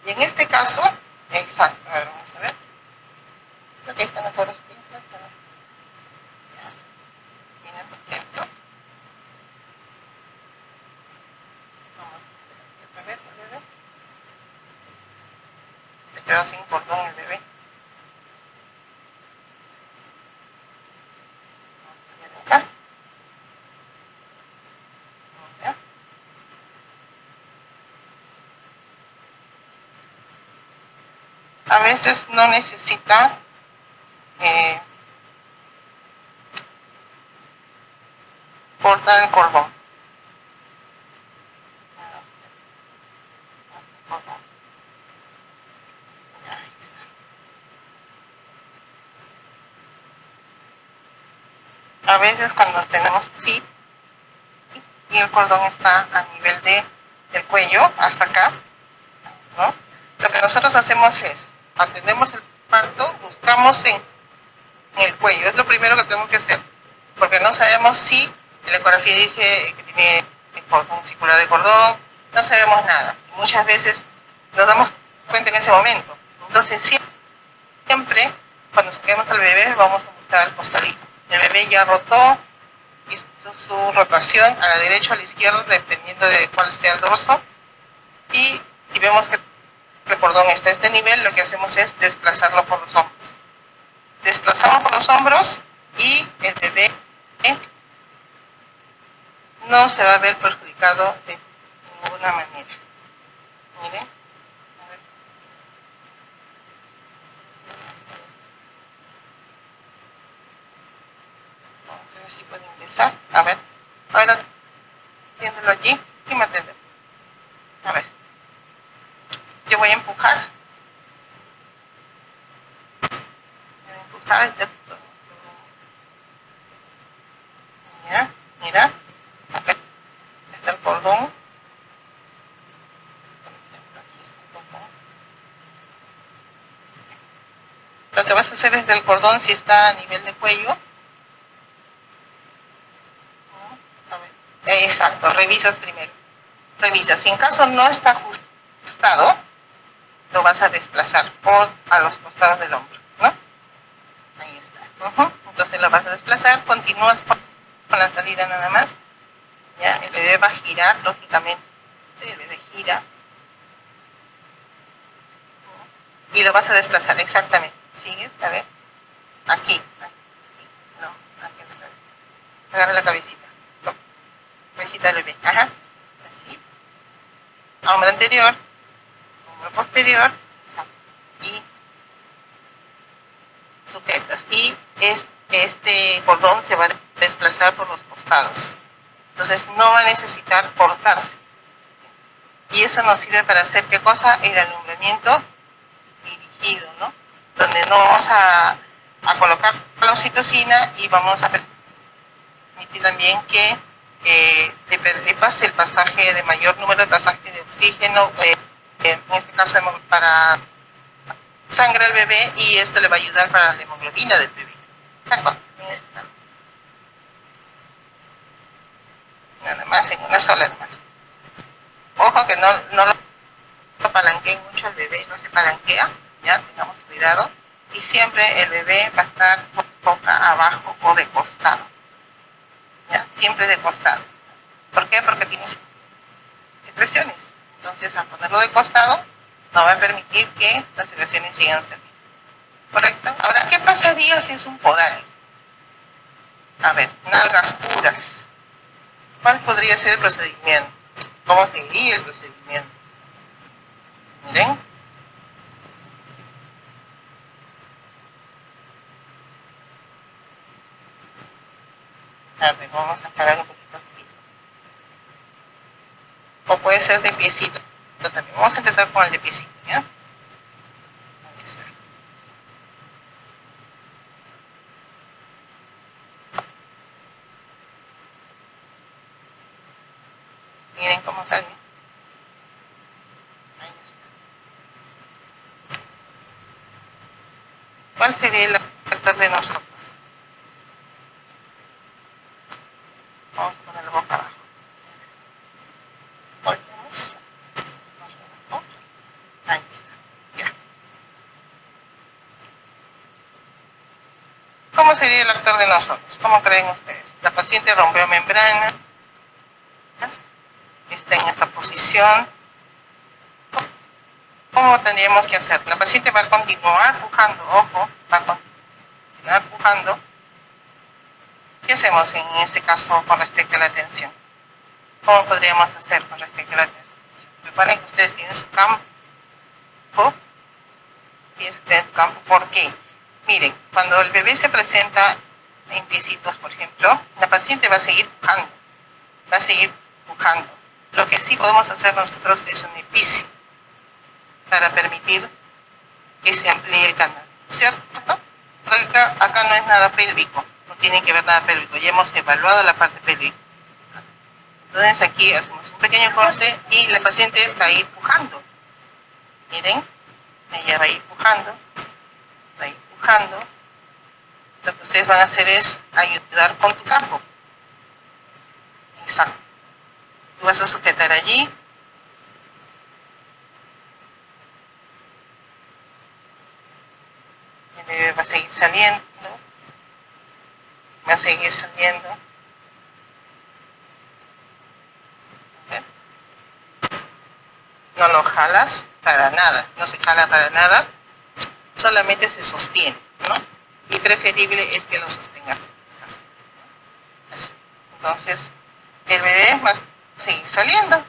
Y en este caso, exacto, a ver, vamos a ver. Creo que están las otras pinzas. Mira, por ejemplo. Vamos a ver, el bebé. Se quedó sin cordón el bebé. Vamos a poner acá. ¿Ya? A veces no necesita cortar el cordón. A veces cuando tenemos así y el cordón está a nivel del cuello hasta acá, ¿no? Lo que nosotros hacemos es, atendemos el parto, buscamos en el cuello, es lo primero que tenemos que hacer, porque no sabemos si la ecografía dice que tiene cordón circular de cordón, no sabemos nada. Muchas veces nos damos cuenta en ese momento. Entonces siempre cuando saquemos al bebé vamos a buscar al costadito. El bebé ya rotó, hizo su rotación a la derecha o a la izquierda, dependiendo de cuál sea el dorso. Y si vemos que el cordón está a este nivel, lo que hacemos es desplazarlo por los hombros. Desplazamos por los hombros y el bebé no se va a ver perjudicado de ninguna manera. Miren. A ver. Vamos a ver si puede ingresar. A ver. Ahora, tiéndelo allí y manténlo. A ver. Yo voy a empujar. Voy a empujar. Mira, mira. Acá está el cordón. Lo que vas a hacer es del cordón, si está a nivel de cuello. A ver. Exacto, revisas primero. Revisas. Si en caso no está ajustado, lo vas a desplazar por a los costados del hombro, ¿no? Ahí está. Entonces lo vas a desplazar, continúas con la salida nada más. Ya, el bebé va a girar, lógicamente. El bebé gira. Y lo vas a desplazar, exactamente. ¿Sigues? A ver. Aquí. No, aquí. Agarra la cabecita. No. Cabecita del bebé. Ajá. Así. Hombro anterior. Hombro posterior. Exacto. Y sujetas. Y este cordón se va a desplazar por los costados. Entonces no va a necesitar cortarse. Y eso nos sirve para hacer, ¿qué cosa? El alumbramiento dirigido, ¿no? Donde no vamos a colocar la oxitocina y vamos a permitir también que le pase el pasaje de mayor número de pasaje de oxígeno, en este caso para sangre al bebé, y esto le va a ayudar para la hemoglobina del bebé. Nada más, en una sola más. Ojo que no lo palanqueen mucho el bebé, no se palanquea, ya tengamos cuidado. Y siempre el bebé va a estar boca abajo o de costado. ¿Ya? Siempre de costado. ¿Por qué? Porque tiene secreciones. Entonces, al ponerlo de costado, no va a permitir que las secreciones sigan saliendo. ¿Correcto? Ahora, ¿qué pasaría si es un podal? A ver, nalgas puras. ¿Cuál podría ser el procedimiento? ¿Cómo seguiría el procedimiento? Miren. A ver, vamos a parar un poquito aquí. O puede ser de piecito también. Vamos a empezar con el de piecito, ¿ya? Ahí está. Miren cómo sale. Ahí está. ¿cuál sería el actor de nosotros? Vamos a ponerlo boca abajo. Volvemos. Ahí está. Ya. ¿Cómo sería el actor de nosotros? ¿Cómo creen ustedes? La paciente rompió membranas, está en esta posición. ¿Cómo tendríamos que hacer? La paciente va a continuar pujando, ojo, va a continuar pujando. ¿Qué hacemos en este caso con respecto a la tensión? ¿Cómo podríamos hacer con respecto a la tensión? Recuerden que ustedes tienen su campo. Tienes su campo. ¿Por qué? Miren, cuando el bebé se presenta en piecitos, por ejemplo, la paciente va a seguir pujando. Va a seguir pujando. Lo que sí podemos hacer nosotros es un epici para permitir que se amplíe el canal, ¿cierto? Porque acá no es nada pélvico, no tiene que ver nada pélvico, ya hemos evaluado la parte pélvica. Entonces aquí hacemos un pequeño corte y la paciente va a ir pujando. Miren, ella va a ir pujando, va a ir pujando. Lo que ustedes van a hacer es ayudar con tu campo. Exacto. Tú vas a sujetar allí. El bebé va a seguir saliendo. Va a seguir saliendo. No lo jalas para nada. No se jala para nada. Solamente se sostiene, ¿no? Y preferible es que lo sostenga. Así. Entonces, el bebé va a seguir saliendo.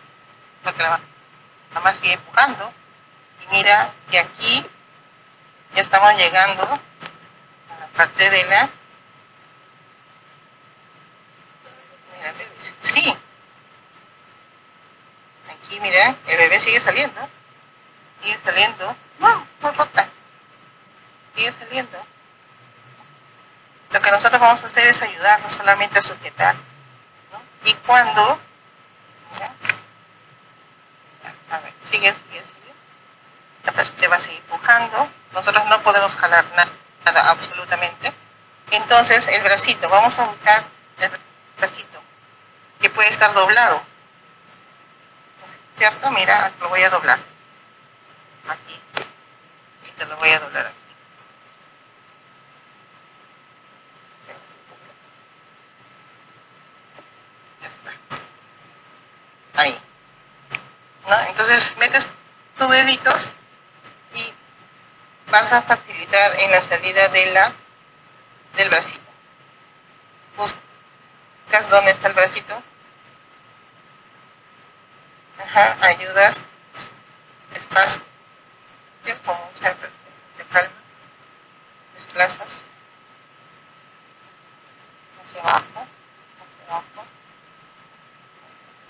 Porque la mamá sigue empujando. Y mira que aquí ya estamos llegando a la parte de la... Mira, sí. Aquí, mira, el bebé sigue saliendo. Sigue saliendo. No, no rota. Sigue saliendo. Lo que nosotros vamos a hacer es ayudar, no solamente a sujetar, ¿no? Y cuando... Mira, a ver, sigue. La paciente va a seguir pujando. Nosotros no podemos jalar nada absolutamente. Entonces, el bracito, vamos a buscar el bracito, que puede estar doblado. ¿Cierto? Mira, lo voy a doblar. Aquí. Y te lo voy a doblar aquí. Ya está. Ahí. ¿No? Entonces, metes tus deditos y vas a facilitar en la salida del bracito. Buscas dónde está el bracito. Ajá, ayudas espacio con mucha de calma, desplazas hacia abajo,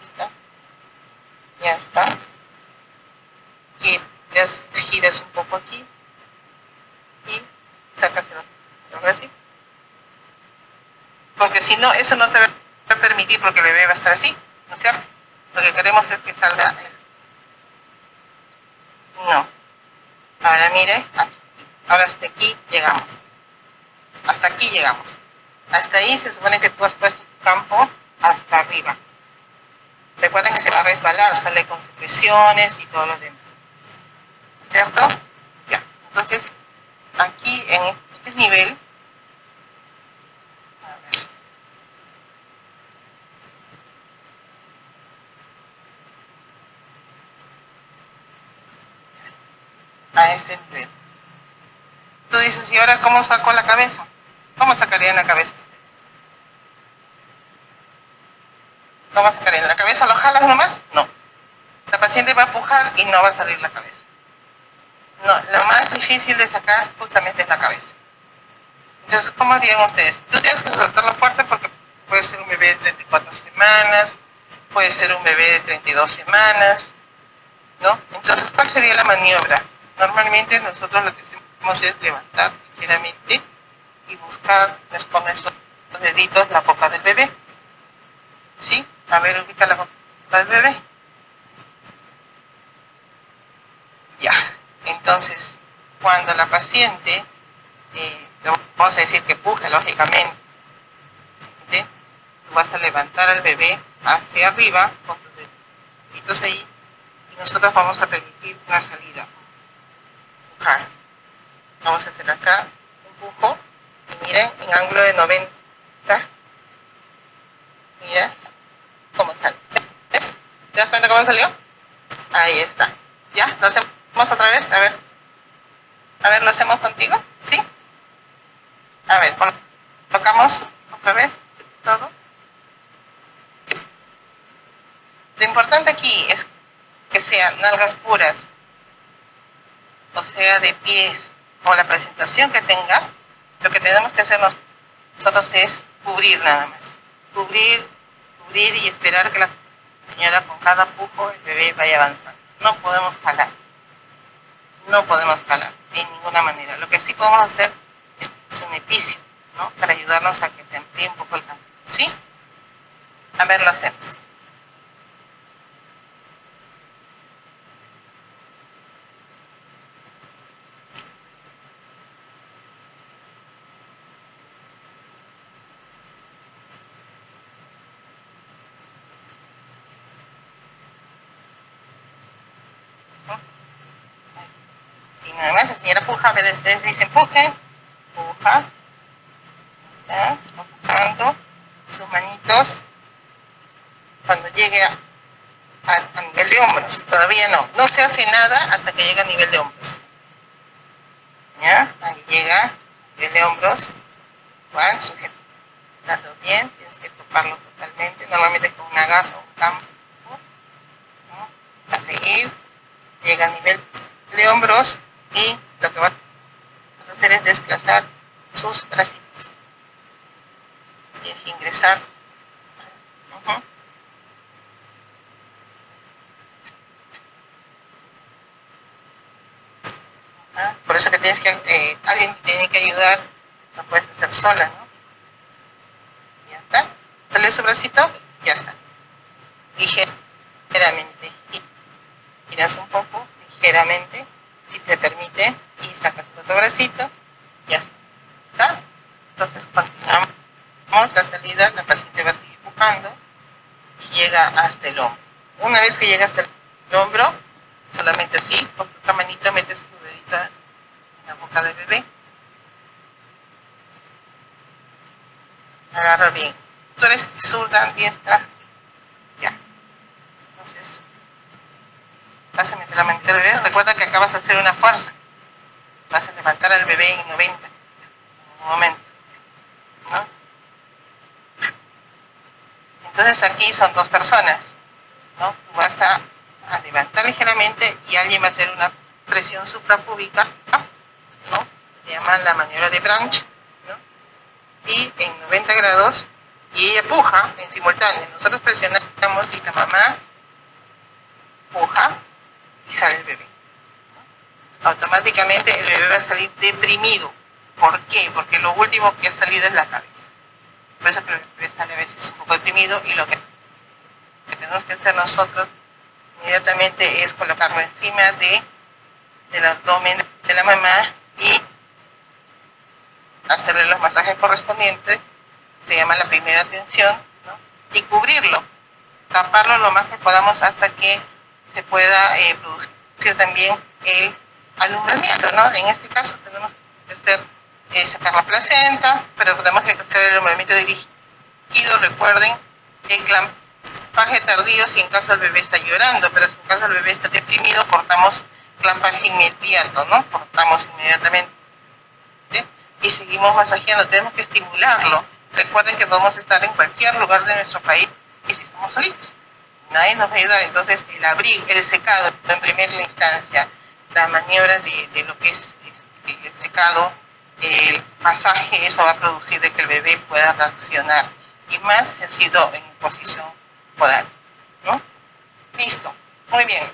está, ya está, giras un poco aquí y sacas el bracito, porque si no, eso no te va a permitir, porque el bebé va a estar así, ¿no es cierto? Lo que queremos es que salga. No. Ahora mire, aquí. Ahora hasta aquí llegamos. Hasta aquí llegamos. Hasta ahí se supone que tú has puesto tu campo hasta arriba. Recuerden que se va a resbalar, sale con secreciones y todo lo demás. ¿Cierto? Ya. Entonces, aquí en este nivel, a este nivel. Tú dices, ¿y ahora cómo saco la cabeza? ¿Cómo sacarían la cabeza ustedes? ¿Cómo sacarían la cabeza? ¿Lo jalas nomás? No. La paciente va a pujar y no va a salir la cabeza. No, lo más difícil de sacar justamente es la cabeza. Entonces, ¿cómo harían ustedes? Tú tienes que soltarlo fuerte porque puede ser un bebé de 34 semanas, puede ser un bebé de 32 semanas, ¿no? Entonces, ¿cuál sería la maniobra? Normalmente nosotros lo que hacemos es levantar ligeramente y buscar con nuestros deditos la boca del bebé. ¿Sí? A ver, ubica la boca del bebé. Ya. Entonces, cuando la paciente vamos a decir que puje, lógicamente. Tú vas a levantar al bebé hacia arriba con tus deditos ahí y nosotros vamos a permitir una salida. Empujar. Vamos a hacer acá un empujo y miren en ángulo de 90. Mira cómo sale. ¿Ves? ¿Te das cuenta cómo salió? Ahí está. ¿Ya? ¿Lo hacemos otra vez? A ver, ¿lo hacemos contigo? ¿Sí? A ver, colocamos otra vez todo. Lo importante aquí es que sean nalgas puras, o sea, de pies, o la presentación que tenga. Lo que tenemos que hacer nosotros es cubrir nada más. Cubrir y esperar que la señora con cada pujo el bebé vaya avanzando. No podemos jalar. No podemos jalar de ninguna manera. Lo que sí podemos hacer es un epicio, ¿no? Para ayudarnos a que se amplíe un poco el campo. ¿Sí? A ver, lo hacemos. Sí, nada más la señora puja, a ver, ustedes dicen puja, está empujando sus manitos cuando llegue a nivel de hombros. Todavía no se hace nada hasta que llegue a nivel de hombros. ¿Ya? Ahí llega a nivel de hombros. Igual, sujetarlo bien, tienes que tocarlo totalmente, normalmente con una gasa o un campo. ¿No? A seguir, llega a nivel de hombros y lo que vas a hacer es desplazar sus bracitos. Tienes que ingresar. Por eso que tienes que, alguien te tiene que ayudar, no puedes hacer sola, ¿no? Ya está. Dale su bracito, ya está. Ligeramente. Giras un poco, ligeramente, si te permite, y sacas el otro bracito, ya está. Entonces continuamos la salida, la paciente va a seguir empujando y llega hasta el hombro. Una vez que llega hasta el hombro, solamente así, con tu otra manita metes tu dedito en la boca del bebé. Agarra bien. Tú eres zurda, diestra. Ya. Entonces, vas a meter la manita del bebé. Recuerda que acá vas a hacer una fuerza. Vas a levantar al bebé en 90. En un momento. ¿No? Entonces aquí son dos personas. ¿No? Tú vas a levantar ligeramente y alguien va a hacer una presión suprapúbica, ¿no? Se llama la maniobra de Branch, ¿no? Y en 90 grados, y ella puja en simultáneo. Nosotros presionamos y la mamá puja y sale el bebé, ¿no? Automáticamente el bebé va a salir deprimido. ¿Por qué? Porque lo último que ha salido es la cabeza. Por eso que el bebé sale a veces un poco deprimido, y lo que tenemos que hacer nosotros inmediatamente es colocarlo encima del abdomen de la mamá y hacerle los masajes correspondientes. Se llama la primera atención, ¿no? Y cubrirlo, taparlo lo más que podamos hasta que se pueda producir también el alumbramiento, ¿no? En este caso tenemos que sacar la placenta, pero tenemos que hacer el alumbramiento dirigido. Recuerden, el clampaje tardío si en caso el bebé está llorando, pero si en caso el bebé está deprimido, cortamos clampaje inmediato, ¿no? Cortamos inmediatamente y seguimos masajeando. Tenemos que estimularlo. Recuerden que podemos estar en cualquier lugar de nuestro país y si estamos solitos, nadie nos va a ayudar. Entonces el secado en primera instancia, la maniobra de lo que es el secado, el masaje, eso va a producir de que el bebé pueda reaccionar, y más si ha sido en posición podal, ¿no? Listo, muy bien.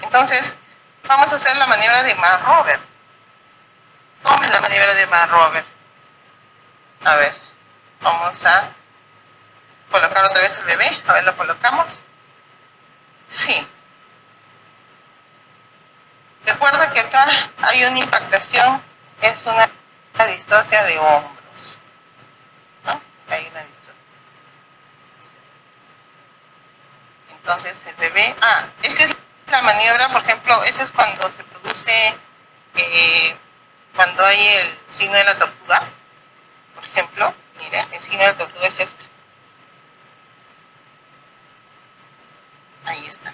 Entonces vamos a hacer la maniobra de Marrower. ¿Cómo es la maniobra de Marrower? A ver, vamos a colocar otra vez el bebé. A ver, lo colocamos. Sí. Recuerda que acá hay una impactación, es una la distocia de hombros, ¿no? Hay una distocia. Entonces el bebé, esta es la maniobra, por ejemplo, esa es cuando se produce, cuando hay el signo de la tortuga, por ejemplo, mira, el signo de la tortuga es este. Ahí está.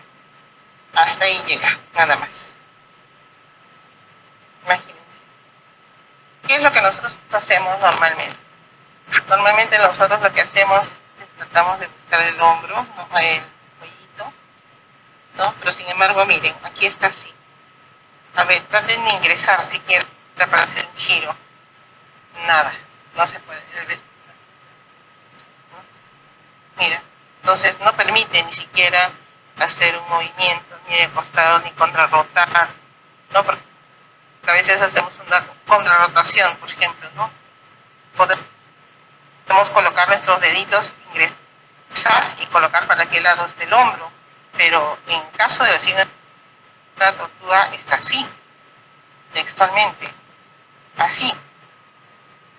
Hasta ahí llega, nada más. Imagínense. ¿Qué es lo que nosotros hacemos normalmente? Normalmente nosotros lo que hacemos es tratamos de buscar el hombro, ¿no? El cuellito, ¿no? Pero sin embargo, miren, aquí está así. A ver, traten de ingresar si quieren para hacer un giro. Nada, no se puede. ¿No? Mira, entonces no permite ni siquiera hacer un movimiento, ni de costado, ni contrarrotar, ¿no? Porque a veces hacemos una contrarrotación, por ejemplo, ¿no? Podemos colocar nuestros deditos, ingresar y colocar para aquel lado del hombro, pero en caso de la tortuga está así, textualmente, así.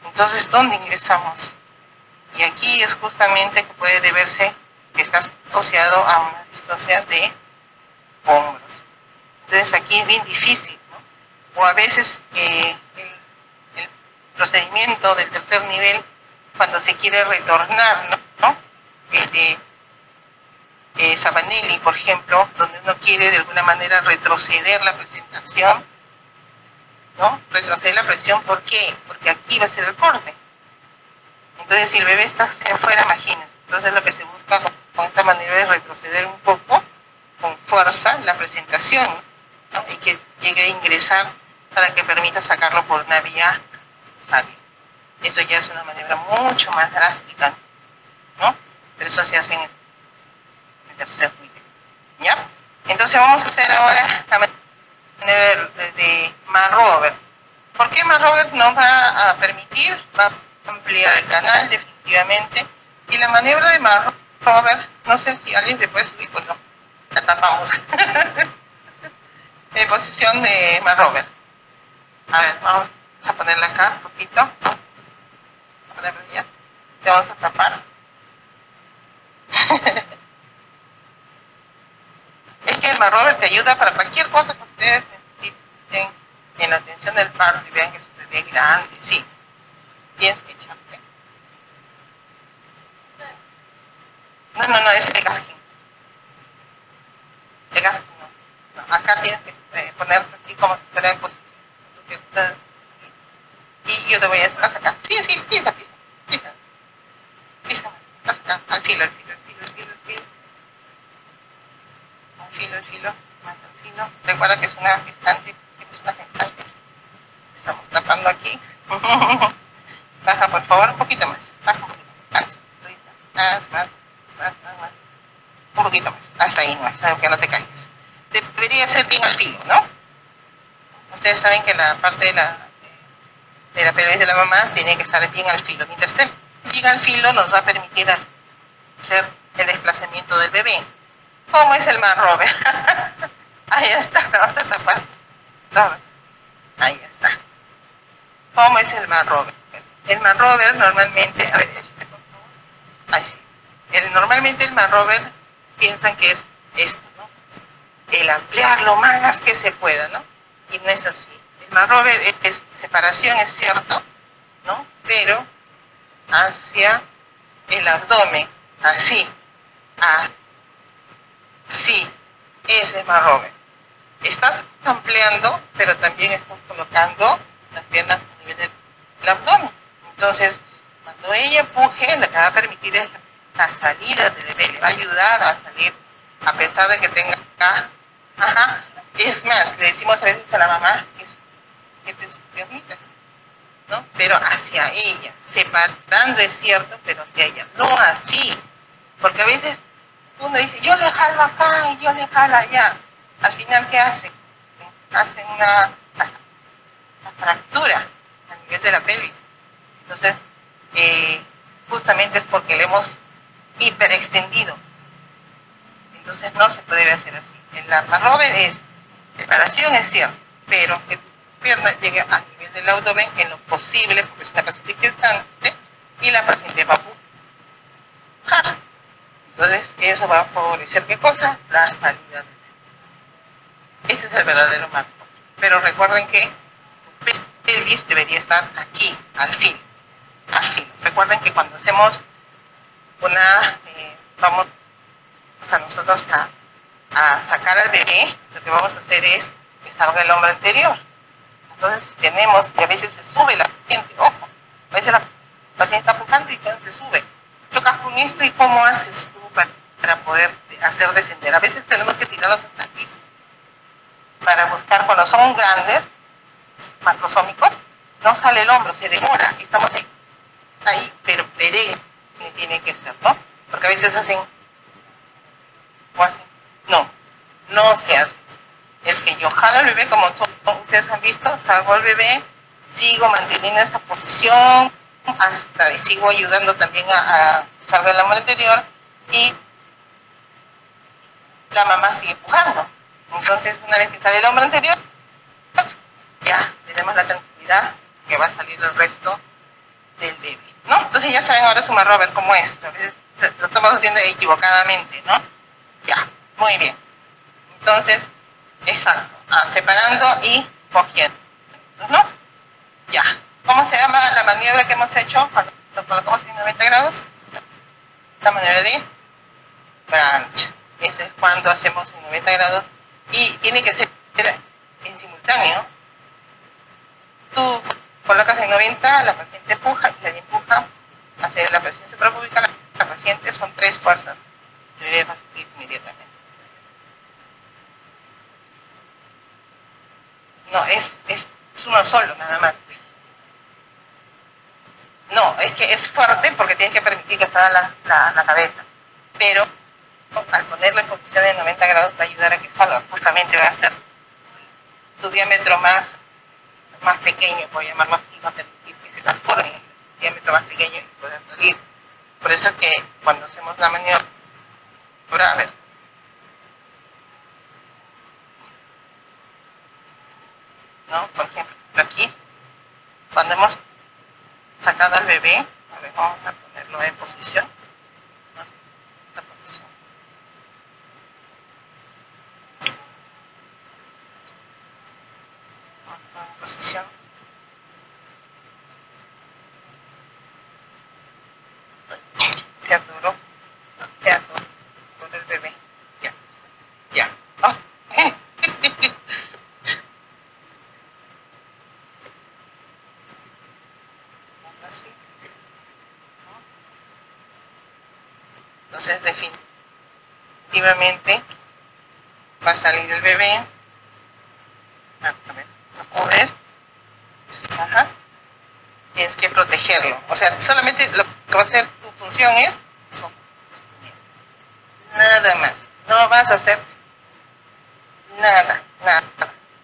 Entonces, ¿dónde ingresamos? Y aquí es justamente que puede deberse que está asociado a una distocia de hombros. Entonces aquí es bien difícil, ¿no? O a veces el procedimiento del tercer nivel, cuando se quiere retornar, ¿no? Sabanelli, por ejemplo, donde uno quiere de alguna manera retroceder la presentación, ¿no? Retroceder la presión, ¿por qué? Porque aquí va a ser el corte. Entonces, si el bebé está hacia afuera, imagínense. Entonces, lo que se busca con esta manera es retroceder un poco, con fuerza, la presentación, ¿no? Y que llegue a ingresar para que permita sacarlo por una vía necesaria. Eso ya es una maniobra mucho más drástica, ¿no? Pero eso se hace en el tercer nivel, ¿ya? Entonces, vamos a hacer ahora la manera de Marrover. ¿Por qué Marrover nos va a permitir? Va a ampliar el canal definitivamente. Y la maniobra de Marrover, no sé si alguien se puede subir, pues no, la tapamos. En posición de Marrover. A ver, vamos a ponerla acá un poquito. A ponerla ya. Le vamos a tapar. Es que el Marrover te ayuda para cualquier cosa que ustedes necesiten en la atención del parto y vean que es un bebé grande, sí. Tienes que echarte. No, es el gasking. El gasking no. Acá tienes que ponerte así como si fuera en posición. Y yo te voy a sacar. Sí, pisa. Pisa más acá, al filo. Al filo, más al filo. Recuerda que es una gestante, Estamos tapando aquí. Baja, por favor, un poquito más. Baja un poquito más. Más. Un poquito más. Hasta ahí no, hasta que no te caigas. Debería ser bien al filo, ¿no? Ustedes saben que la parte de la pelvis de la mamá tiene que estar bien al filo. Mientras esté bien al filo nos va a permitir hacer el desplazamiento del bebé. ¿Cómo es el Marrover? Ahí está, te vas a tapar. Ahí está. ¿Cómo es el Marrover? El Marrover normalmente, a ver, ahí sí. Normalmente el Marrover piensan que es esto, ¿no? El ampliar lo más que se pueda, ¿no? Y no es así. El Marrover es separación, es cierto, ¿no? Pero hacia el abdomen, así, así, ese es Marrover. Estás ampliando, pero también estás colocando las piernas a nivel del abdomen. Entonces, cuando ella empuje, lo que va a permitir es la salida del bebé, le va a ayudar a salir, a pesar de que tenga acá. Es más, le decimos a veces a la mamá que te sus piernitas, ¿no? Pero hacia ella, separando es cierto, pero hacia ella, no así, porque a veces uno dice, yo le jalo acá y yo le jalo allá. Al final, ¿qué hacen? Hacen una fractura a nivel de la pelvis. Entonces, justamente es porque le hemos hiperextendido. Entonces, no se puede hacer así. El Marrover es separación, es cierto, pero que tu pierna llegue a nivel del abdomen en lo posible, porque es una paciente gestante, y la paciente va a pujar. Entonces, eso va a favorecer, ¿qué cosa? La salida. Este es el verdadero marco. Pero recuerden que tu pelvis debería estar aquí, al fin. Al fin. Recuerden que cuando hacemos vamos a nosotros a sacar al bebé, lo que vamos a hacer es que salga el hombro anterior. Entonces tenemos, y a veces se sube la paciente, ojo, a veces la paciente está pujando y se sube. Chocas con esto y cómo haces tú para poder hacer descender. A veces tenemos que tirarlos hasta el piso para buscar, cuando son grandes, macrosómicos, no sale el hombro, se demora, estamos ahí, pero perenne tiene que ser, ¿no? Porque a veces hacen, o hacen, no se hace eso. Es que yo jalo al bebé, como todos ustedes han visto, salgo al bebé, sigo manteniendo esa posición, y sigo ayudando también a que salga el hombro anterior, y la mamá sigue empujando. Entonces, una vez que sale el hombro anterior, ya tenemos la tranquilidad que va a salir el resto del bebé, ¿no? Entonces ya saben ahora sumarlo a ver cómo es. A veces lo estamos haciendo equivocadamente, ¿no? Ya, muy bien. Entonces, exacto, separando y cogiendo, ¿no? Ya. ¿Cómo se llama la maniobra que hemos hecho cuando lo colocamos en 90 grados? La maniobra de branch. Ese es cuando hacemos en 90 grados y tiene que ser en simultáneo. Tú colocas en 90, la paciente empuja, y la empuja, hace la presión suprapúbica, la paciente, son 3 fuerzas. El bebé va a salir inmediatamente. No, es uno solo, nada más. No, es que es fuerte porque tienes que permitir que salga la cabeza. Pero al ponerla en posición de 90 grados va a ayudar a que salga. Justamente va a ser tu diámetro más pequeño, por llamarlo así, va a permitir que se transforme en el diámetro más pequeño y pueda salir. Por eso es que cuando hacemos la maniobra, a ver, ¿no? Por ejemplo, aquí, cuando hemos sacado al bebé, a ver, vamos a ponerlo en posición. Esta posición. Vamos a poner en posición. Se atoró con el bebé. Ya. Oh. Así. Entonces, definitivamente va a salir el bebé. A ver, lo cubres. Ajá. Tienes que protegerlo. O sea, solamente lo que va a hacer tu función es nada más. No vas a hacer nada.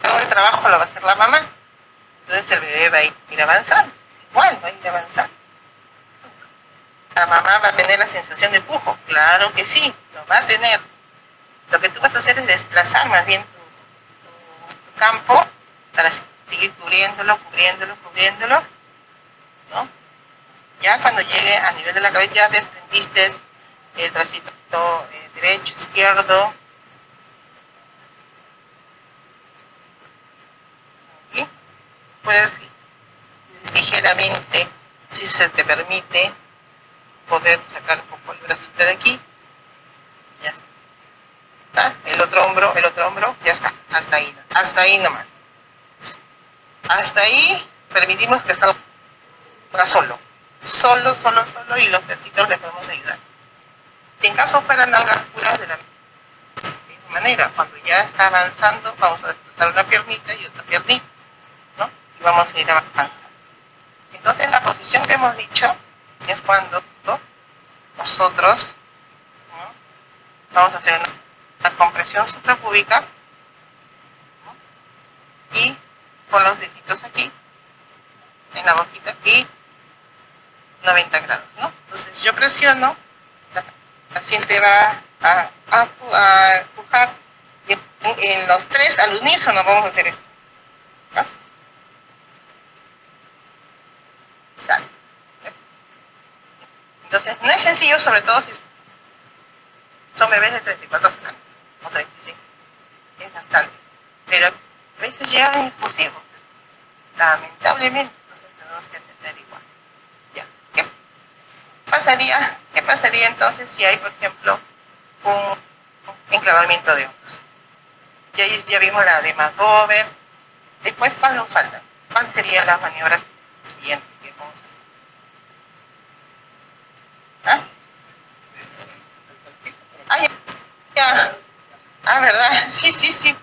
Todo el trabajo lo va a hacer la mamá. Entonces el bebé va a ir avanzando. Igual va a ir avanzando. La mamá va a tener la sensación de empujo. Claro que sí, lo va a tener. Lo que tú vas a hacer es desplazar más bien tu campo para seguir cubriéndolo, ¿no? Ya cuando llegue a nivel de la cabeza, ya descendiste el bracito derecho, izquierdo. ¿Sí? Puedes ligeramente, si se te permite, poder sacar un poco el bracito de aquí. Ya está. El otro hombro, ya está. Hasta ahí nomás. Hasta ahí permitimos que salga solo, y los bracitos le podemos ayudar. Si en caso fueran algas puras, de la misma manera, cuando ya está avanzando, vamos a desplazar una piernita y otra piernita, ¿no? Y vamos a ir avanzando. Entonces, la posición que hemos dicho es cuando nosotros, ¿no?, vamos a hacer una compresión suprapúbica, ¿no?, y con los deditos aquí en la boquita y 90 grados, ¿no? Entonces yo presiono, la paciente va a empujar en los 3 al unísono. Vamos a hacer esto. Entonces, no es sencillo, sobre todo si son bebés de 34 semanas o 36. Es bastante. Pero a veces llegan impulsivos, lamentablemente. Entonces, tenemos que atender igual. Ya. ¿Qué pasaría entonces si hay, por ejemplo, un enclavamiento de hombros? Ya vimos la de McGovern. Después, ¿cuál nos falta? ¿Cuáles serían las maniobras siguientes que vamos a hacer? ¿Ah? Ah, ya. Ah, ¿verdad? Sí, sí, sí.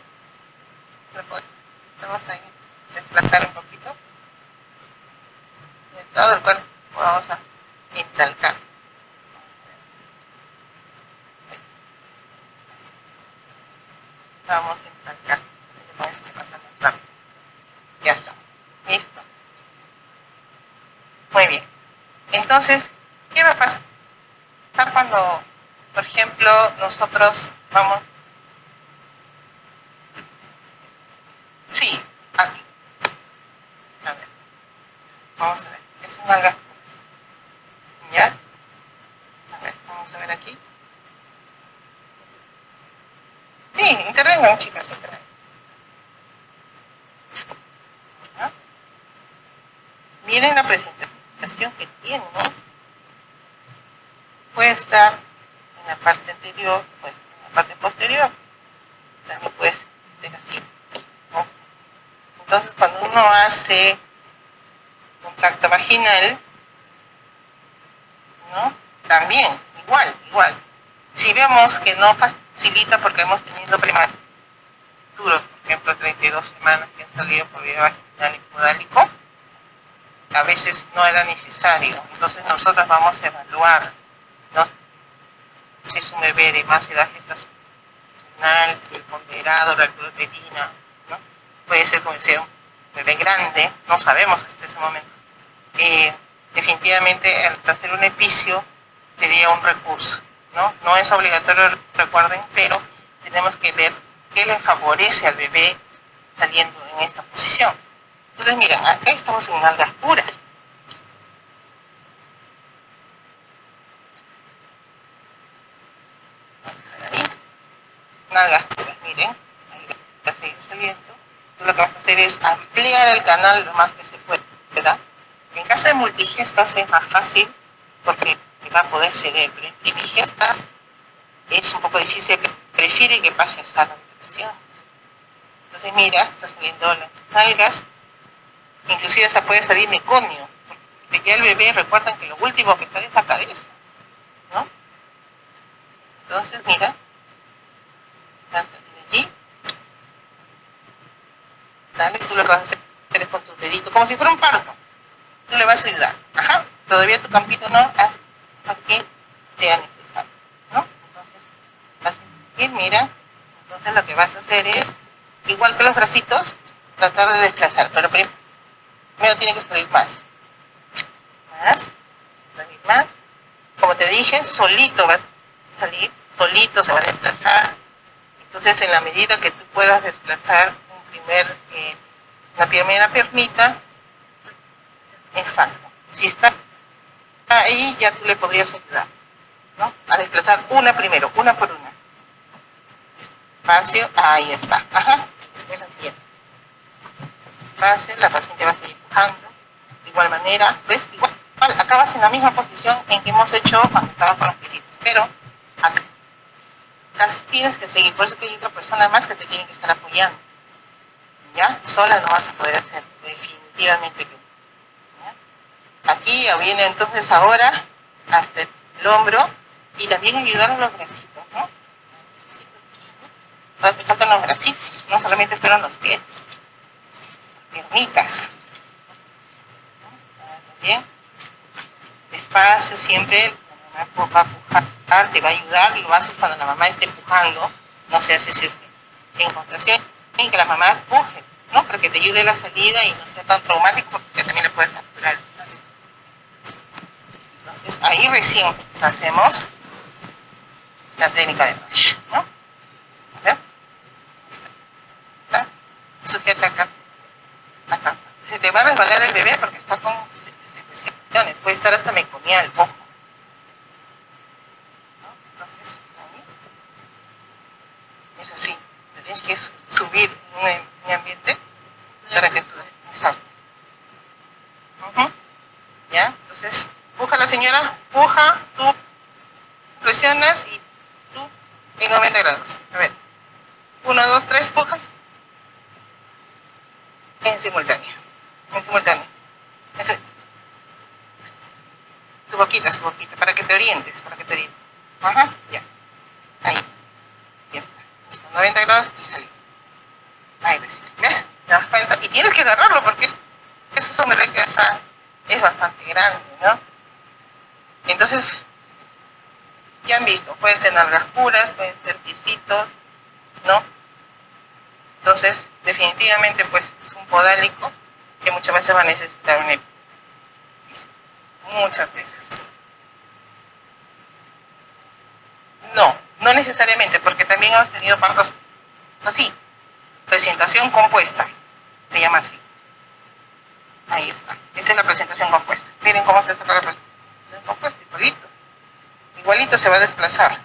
Vamos a desplazar un poquito. De todo el cuerpo vamos a intalcar. Vamos a intalcar. Vamos a pasar más rápido. Ya está. Listo. Muy bien. Entonces, ¿qué va a pasar cuando, por ejemplo, nosotros vamos... Sí, aquí. A ver. Vamos a ver. Estas nalgas puras. ¿Ya? A ver, vamos a ver aquí. Sí, intervengan, chicas, intervengan. ¿Ya? Miren la presentación que tiene, ¿no? Puede estar en la parte anterior, pues en la parte posterior. También puede ser así, ¿no? Entonces, cuando uno hace contacto vaginal, ¿no? También, igual. Si vemos que no facilita porque hemos tenido prematuros, por ejemplo, 32 semanas que han salido por vía vaginal y podálico, a veces no era necesario. Entonces nosotros vamos a evaluar, ¿no? Si es un bebé de más edad gestacional, el ponderado, la gluterina, ¿no? Puede ser como sea un bebé grande, no sabemos hasta ese momento. Definitivamente al hacer un epicio sería un recurso, ¿no? No es obligatorio, recuerden, pero tenemos que ver qué le favorece al bebé saliendo en esta posición. Entonces, miren, acá estamos en nalgas puras. Ahí, nalgas puras, miren, ahí va a seguir saliendo. Tú lo que vas a hacer es ampliar el canal lo más que se pueda. En caso de multigestas es más fácil porque va a poder ceder, pero en primigestas es un poco difícil, prefiere que pase a sala de operaciones. Entonces mira, está saliendo las nalgas, inclusive hasta puede salir meconio, porque ya el bebé, recuerdan que lo último que sale es la cabeza, ¿no? Entonces mira, va a salir allí, sale, tú lo que vas a hacer es con tus deditos, como si fuera un parto, tú le vas a ayudar, ajá, todavía tu campito no, hasta que sea necesario, ¿no? Entonces vas a ir, mira, entonces lo que vas a hacer es, igual que los bracitos, tratar de desplazar, pero primero tiene que salir más, como te dije, solito va a salir, solito se va a desplazar. Entonces, en la medida que tú puedas desplazar una primera piernita, exacto, si está ahí ya tú le podrías ayudar, ¿no? A desplazar una primero, una por una. Despacio, ahí está, ajá, después la siguiente. Despacio, la paciente va a seguir empujando, de igual manera, ¿ves? Igual, acabas en la misma posición en que hemos hecho cuando estaba con los piecitos, pero acá tienes que seguir, por eso que hay otra persona más que te tiene que estar apoyando, ¿ya? Sola no vas a poder hacer, definitivamente que no. Aquí viene entonces ahora hasta el hombro y también ayudar a los bracitos, ¿no? Ahora te faltan los bracitos, no solamente fueron los pies, las piernitas, ¿no? También despacio siempre, la mamá va a empujar, te va a ayudar, lo haces cuando la mamá esté empujando, no se hace en contracción, y que la mamá empuje, ¿no? Para que te ayude la salida y no sea tan traumático, porque también le puedes capturar el brazo. Entonces ahí recién hacemos la técnica de Marsh, ¿no? ¿Ver? ¿Está? Sujeta acá. Se te va a resbalar el bebé porque está con secreciones, puede estar hasta meconial, ojo. Entonces, puja la señora, puja, tú presionas y tú en 90 grados. A ver, 1, 2, 3, pujas en simultáneo. En simultáneo. Eso, su boquita, para que te orientes, para que te orientes. Ajá, ya. Ahí, ya está. Listo, 90 grados y salí. Ahí recién. ¿Ves? ¿Te das cuenta? Y tienes que agarrarlo porque ese sombrero que está es bastante grande, ¿no? Entonces, ya han visto, pueden ser nalgas puras, pueden ser piecitos, ¿no? Entonces, definitivamente, pues, es un podálico que muchas veces va a necesitar un epicio. Muchas veces. No, no necesariamente, porque también hemos tenido partos así. Presentación compuesta, se llama así. Ahí está. Esta es la presentación compuesta. Miren cómo se saca la presentación compuesta, igualito. Igualito se va a desplazar.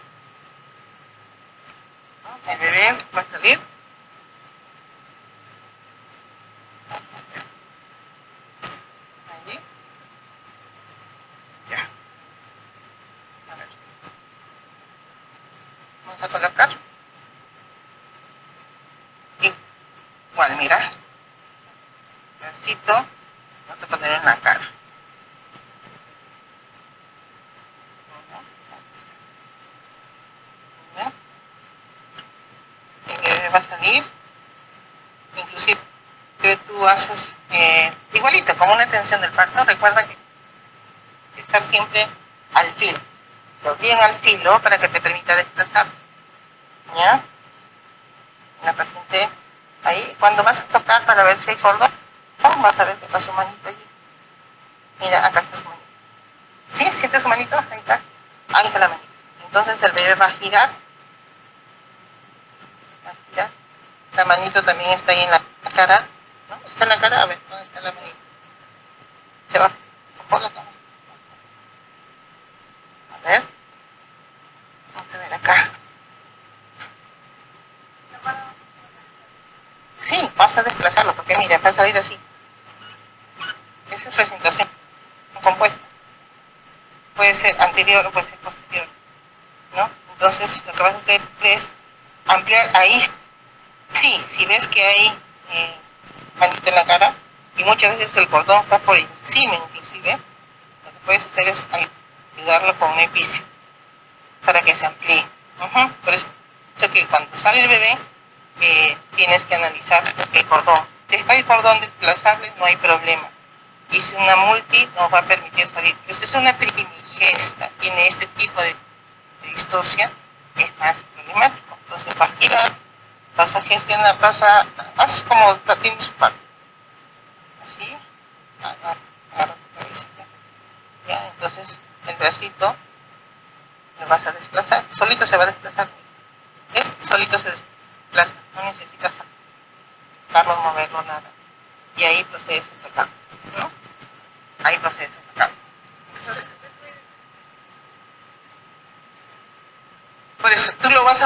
El bebé va a salir. Allí. Ya. A ver. Vamos a colocar. Igual, mira. Bracito. Vamos a poner en la cara. El bebé va a salir. Inclusive tú haces igualito, como una tensión del parto. Recuerda que estar siempre al filo, bien al filo para que te permita desplazar. ¿Ya? La paciente ahí, cuando vas a tocar para ver si hay cordón, vas a ver que está su manito allí. Mira, acá está su manito. ¿Sí? ¿Siente su manito? Ahí está. Ahí está la manito. Entonces el bebé va a girar. Va a girar. La manito también está ahí en la cara. ¿No? ¿Está en la cara? A ver, ¿dónde está la manito? Se va por la cara. A ver. Vamos a ver acá. Sí, vas a desplazarlo, porque mira, va a salir así. Esa es presentación compuesta. Puede ser anterior o puede ser posterior, ¿no? Entonces, lo que vas a hacer es ampliar ahí. Sí, si ves que hay manito en la cara, y muchas veces el cordón está por encima inclusive, lo que puedes hacer es ayudarlo con un epicio para que se amplíe. Por eso que cuando sale el bebé, tienes que analizar el cordón. Si hay cordón desplazable, no hay problema. Y si una multi nos va a permitir salir. Pero si es una primigesta, tiene este tipo de distosia, es más problemático. Entonces, vas a girar, vas a gestionar, haz como tiene su parte. Así, agarra tu cabecita. Ya, entonces, el bracito lo vas a desplazar. Solito se va a desplazar. ¿Ves? Solito se desplaza. No necesitas sacarlo, moverlo, nada. Y ahí procedes a sacarlo, ¿no? Ahí procedes a sacarlo. Entonces, por eso, tú lo vas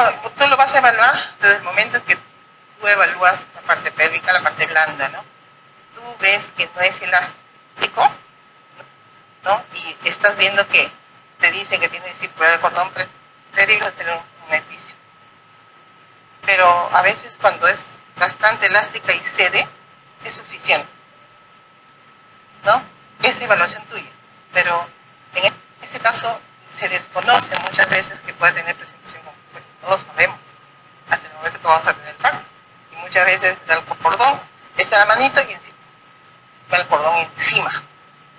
a evaluar desde el momento que tú evalúas la parte pélvica, la parte blanda, ¿no? Si tú ves que no es elástico, ¿no? Y estás viendo que te dicen que tienes circular el cordón, preferible hacer un epicio. Pero a veces cuando es bastante elástica y cede, es suficiente, ¿no? Es evaluación tuya. Pero en este caso se desconoce muchas veces que puede tener presentación compuesta. Todos sabemos hasta el momento que vamos a tener el parto. Y muchas veces está el cordón, está la manito y encima el cordón encima.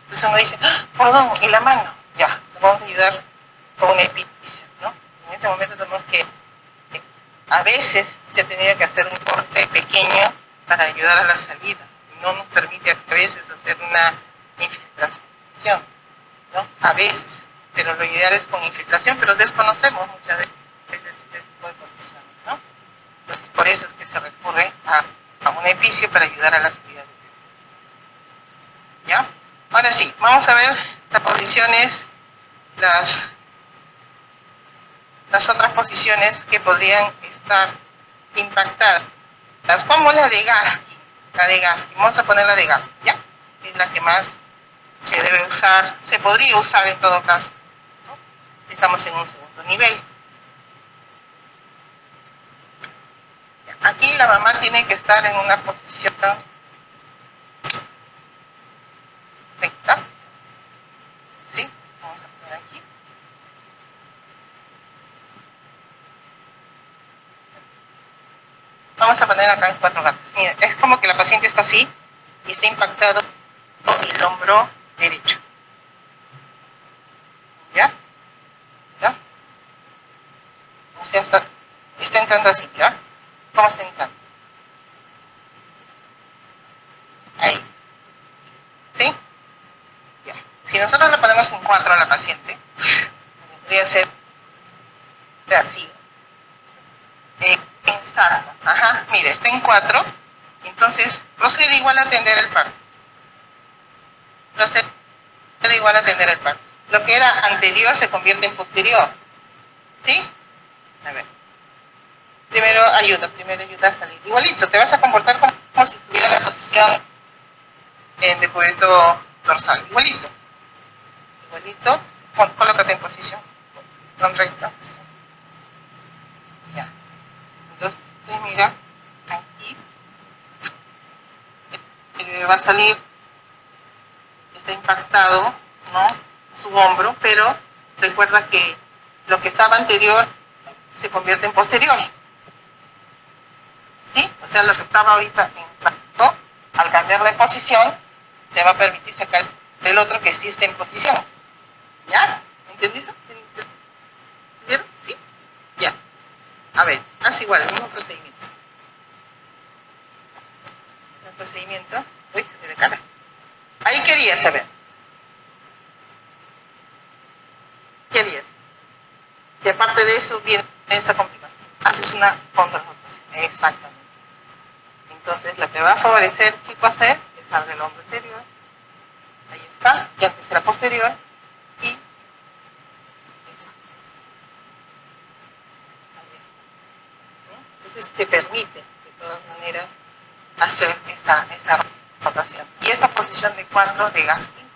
Entonces uno dice, ¡ah, cordón! ¿Y la mano? Ya, nos vamos a ayudar con un epicio, ¿no? En ese momento tenemos que, a veces se tenía que hacer un corte pequeño para ayudar a la salida. Y no nos permite a veces hacer una infiltración, ¿no? A veces. Pero lo ideal es con infiltración, pero desconocemos muchas veces este tipo de posiciones, ¿no? Entonces por eso es que se recurre a un epicio para ayudar a la salida. ¿Ya? Ahora sí, vamos a ver las posiciones, las otras posiciones que podrían estar impactadas, como la de Gaskin. Vamos a poner la de Gaskin, ¿ya? Es la que más Se debe usar, se podría usar en todo caso, ¿no? Estamos en un segundo nivel. Aquí la mamá tiene que estar en una posición recta. ¿Sí? Vamos a poner aquí. Vamos a poner acá en 4 gatos. Mira, es como que la paciente está así y está impactado el hombro derecho. ¿Ya? ¿Ya? O sea, está entrando así, ¿ya? ¿Cómo está entrando? Ahí. ¿Sí? Ya. Si nosotros le ponemos en 4 a la paciente, podría ser así. En salto. Ajá, mire, está en 4. Entonces, procede igual a atender el parto. Procede igual a atender el parto. Lo que era anterior se convierte en posterior. ¿Sí? A ver. Primero ayuda a salir. Igualito, te vas a comportar como si estuviera en la posición en decúbito dorsal. Igualito. Igualito. Colócate en posición non recta. Ya. Entonces, mira, aquí va a salir, está impactado, ¿no? Su hombro, pero recuerda que lo que estaba anterior se convierte en posterior. ¿Sí? O sea, lo que estaba ahorita impactado, al cambiar de posición, te va a permitir sacar el otro que sí está en posición. ¿Ya? ¿Entendiste? ¿Entendieron? ¿Sí? Ya. A ver, haz igual, el mismo procedimiento. El procedimiento. Uy, se me decara. Ahí quería saber. Querías. Y aparte de eso, viene esta complicación. Haces una contrarrotación. Exactamente. Entonces, lo que va a favorecer, ¿qué cosa es? Que salga el hombro anterior. Ahí está. Ya que será posterior. Y esa. Ahí está. Entonces, te permite, de todas maneras, hacer esa rotación. Y esta posición de 4 de Gaskin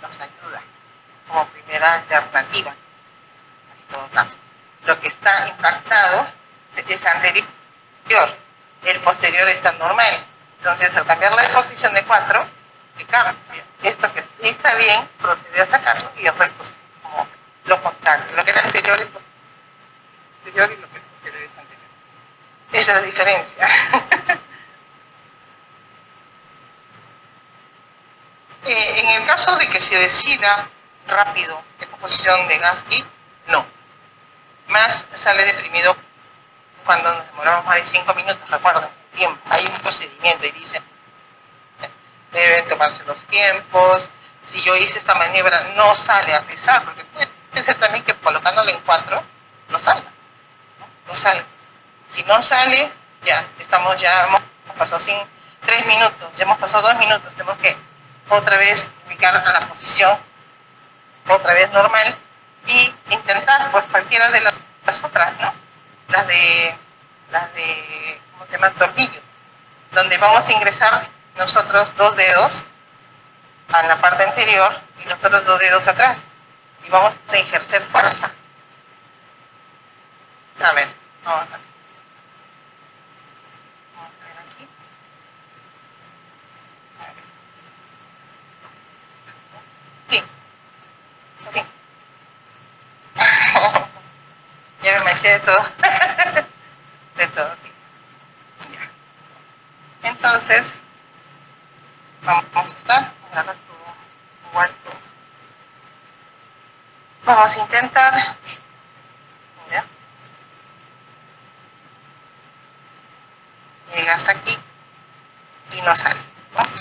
nos ayuda como primera alternativa, en todo caso. Lo que está impactado es anterior, el posterior está normal. Entonces, al cambiar la posición de 4, te cambia. Esto que está bien, procede a sacarlo y el resto es como lo contrario. Lo que era anterior es posterior y lo que es posterior es anterior. Esa es la diferencia. En el caso de que se decida rápido esta posición de Gaskin, no. Más sale deprimido cuando nos demoramos más de 5 minutos, recuerden, tiempo. Hay un procedimiento y dicen, deben tomarse los tiempos. Si yo hice esta maniobra, no sale a pesar, porque puede ser también que colocándole en 4, no salga. No sale. Si no sale, ya hemos pasado 3 minutos, ya hemos pasado 2 minutos, tenemos que otra vez ubicar a la posición otra vez normal y intentar pues cualquiera de las otras, ¿no? Las de ¿cómo se llama? Tornillo, donde vamos a ingresar nosotros 2 dedos a la parte anterior y los otros 2 dedos atrás y vamos a ejercer fuerza. A ver, vamos a ver aquí. Sí, sí. Ya me manché de todo. De todo. Ya. Entonces, vamos a estar. Vamos a intentar. Mira. Llega hasta aquí y no sale.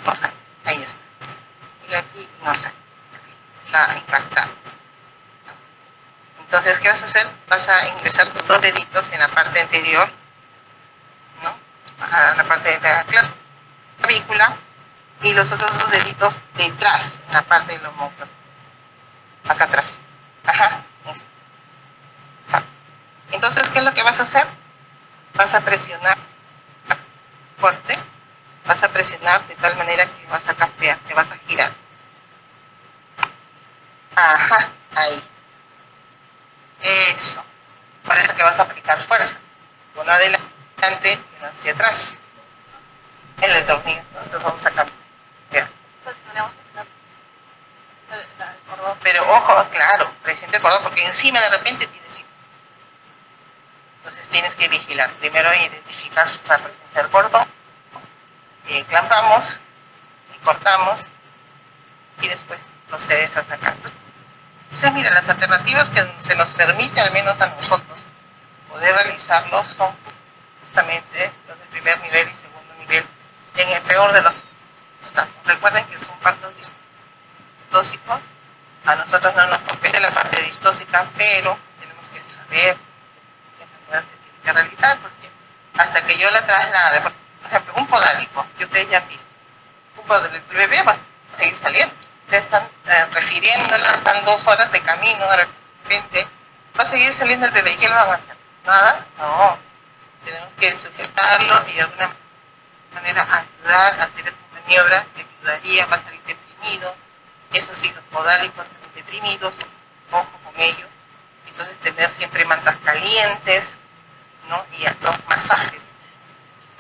No sale. Ahí está. Llega aquí y no sale. Está impactado. Entonces, ¿qué vas a hacer? Vas a ingresar tus 2 deditos en la parte anterior, ¿no? A la parte de la clavícula y los otros 2 deditos detrás, en la parte del homóplato. Acá atrás. Ajá. Entonces, ¿qué es lo que vas a hacer? Vas a presionar fuerte, vas a presionar de tal manera que vas a campear, que vas a girar. Ajá, ahí. Eso. Por eso que vas a aplicar fuerza. Uno adelante y uno hacia atrás. En el tornillo. Entonces vamos a cambiar. Pero ojo, claro, presiente el cordón porque encima de repente tienes. Entonces tienes que vigilar. Primero identificar esa presencia del cordón. Clampamos y cortamos y después procedes a sacar. Entonces, mira, las alternativas que se nos permite, al menos a nosotros, poder realizarlo son justamente los de primer nivel y segundo nivel, en el peor de los casos. Recuerden que son partos distóxicos. A nosotros no nos compete la parte distóxica, pero tenemos que saber qué manera se tiene que realizar, porque hasta que yo la traslade, por ejemplo, un podálico, que ustedes ya han visto, un podálico, el bebé va a seguir saliendo. Ustedes están refiriéndola, están 2 horas de camino, de repente va a seguir saliendo el bebé. ¿Y qué lo van a hacer? ¿Nada? No. Tenemos que sujetarlo y de alguna manera ayudar a hacer esa maniobra que ayudaría, va a salir deprimido. Eso sí, los podálicos están deprimidos, ojo con ello. Entonces tener siempre mantas calientes, ¿no? Y los masajes,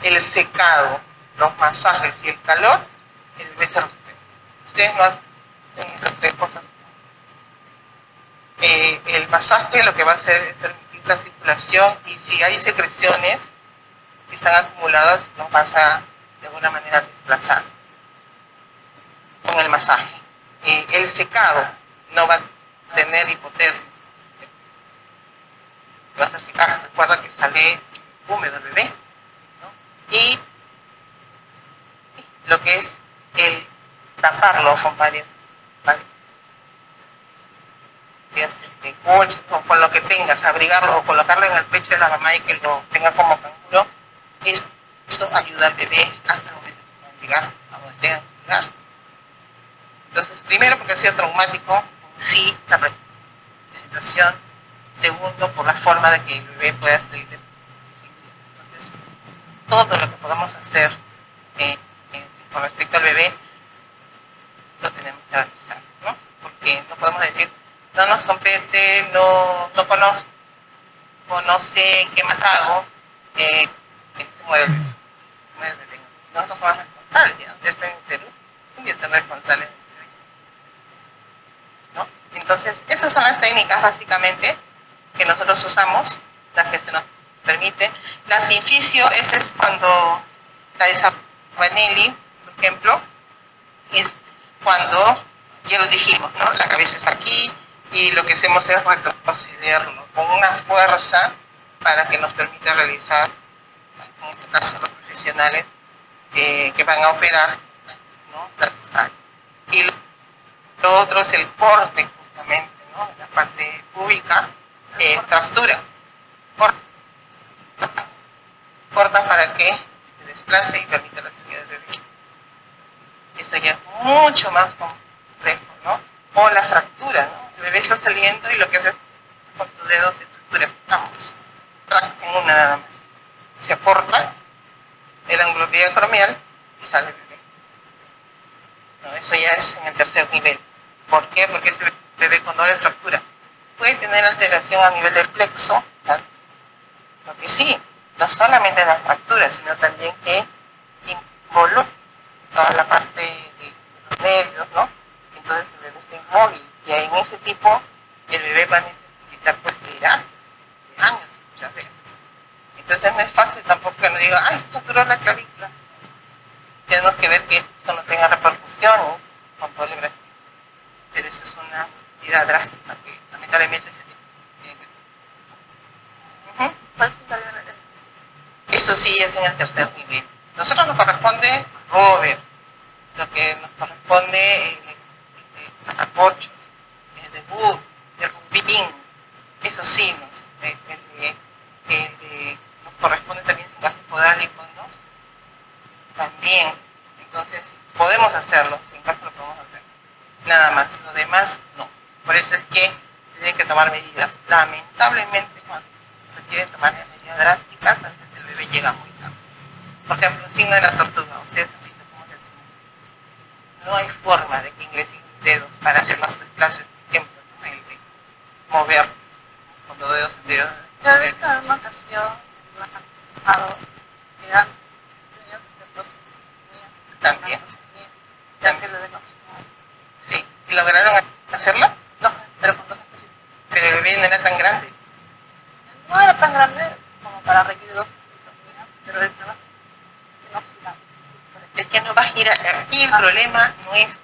el secado, los masajes y el calor, el bebé se recupera. Ustedes no hacen esas 3 cosas. El masaje lo que va a hacer es permitir la circulación, y si hay secreciones que están acumuladas, nos vas a de alguna manera desplazar con el masaje. El secado no va a tener hipotermia. Vas a secar, recuerda que sale húmedo el bebé, ¿no? Y lo que es el taparlo con varias bolsas o con lo que tengas, abrigarlo o colocarlo en el pecho de la mamá y que lo tenga como canguro, eso ayuda al bebé hasta el momento que puedan llegar a donde tengan que llegar. Entonces, primero porque ha sido traumático en sí la presentación, segundo por la forma de que el bebé pueda salir de. Entonces, todo lo que podamos hacer con respecto al bebé lo tenemos que realizar, ¿no? Porque no podemos decir no nos compete, no conozco, no sé qué más hago, se muere el bebé. Nosotros somos responsables, ya ustedes están en Perú, y están responsables del bebé, ¿no? Entonces, esas son las técnicas básicamente que nosotros usamos, las que se nos permite. La sinfisio, esa es cuando la de Savanelli, por ejemplo, es cuando, ya lo dijimos, ¿no? La cabeza está aquí, y lo que hacemos es retrocederlo con una fuerza para que nos permita realizar, en este caso los profesionales que van a operar, ¿no? La cesárea. Y lo otro es el corte, justamente, ¿no? En la parte pública, fractura. Cortan para que se desplace y permita la salida del bebé. Eso ya es mucho más complejo, ¿no? O la fractura, ¿no? El bebé está saliendo y lo que hace con tus dedos es fracturas ambos. En una nada más. Se acorta el ángulo diacromial y sale el bebé. No, eso ya es en el tercer nivel. ¿Por qué? Porque ese bebé con doble fractura puede tener alteración a nivel del plexo, ¿no? Lo que sí, no solamente las fracturas, sino también que involucra toda la parte de los nervios, ¿no? Entonces el bebé está inmóvil, y en ese tipo el bebé va a necesitar pues de años muchas veces. Entonces no es fácil tampoco que nos diga, se fracturó la clavícula. Tenemos que ver que esto no tenga repercusiones con todo el brazo. Pero eso es una medida drástica que lamentablemente se tiene que. Eso sí es en el tercer nivel. Nosotros nos corresponde Robert, lo que nos corresponde sacacorchos, el debut, el rubín, eso sí nos corresponde también sin gasto podálico, ¿no? También, entonces podemos hacerlo, sin gasto lo podemos hacer, nada más, lo demás no. Por eso es que se tienen que tomar medidas. Lamentablemente, cuando se quieren tomar medidas drásticas, a veces el bebé llega muy tarde. Por ejemplo, un signo de la tortuga, ustedes han visto cómo es el signo. No hay forma de que ingresen mis dedos para hacer los desplazos de tiempo. mover con los dedos anteriores. Yo he visto en una ocasión, una participado, que han tenido que ser dos semillas, También. ya que lo de los Sí. ¿Y lograron hacerlo? no, pero con dos cositas. Pero el bebé no era tan grande. No era tan grande como para requerir dos semillas, pero el problema es que no gira. Es que no va a girar. Aquí el problema no es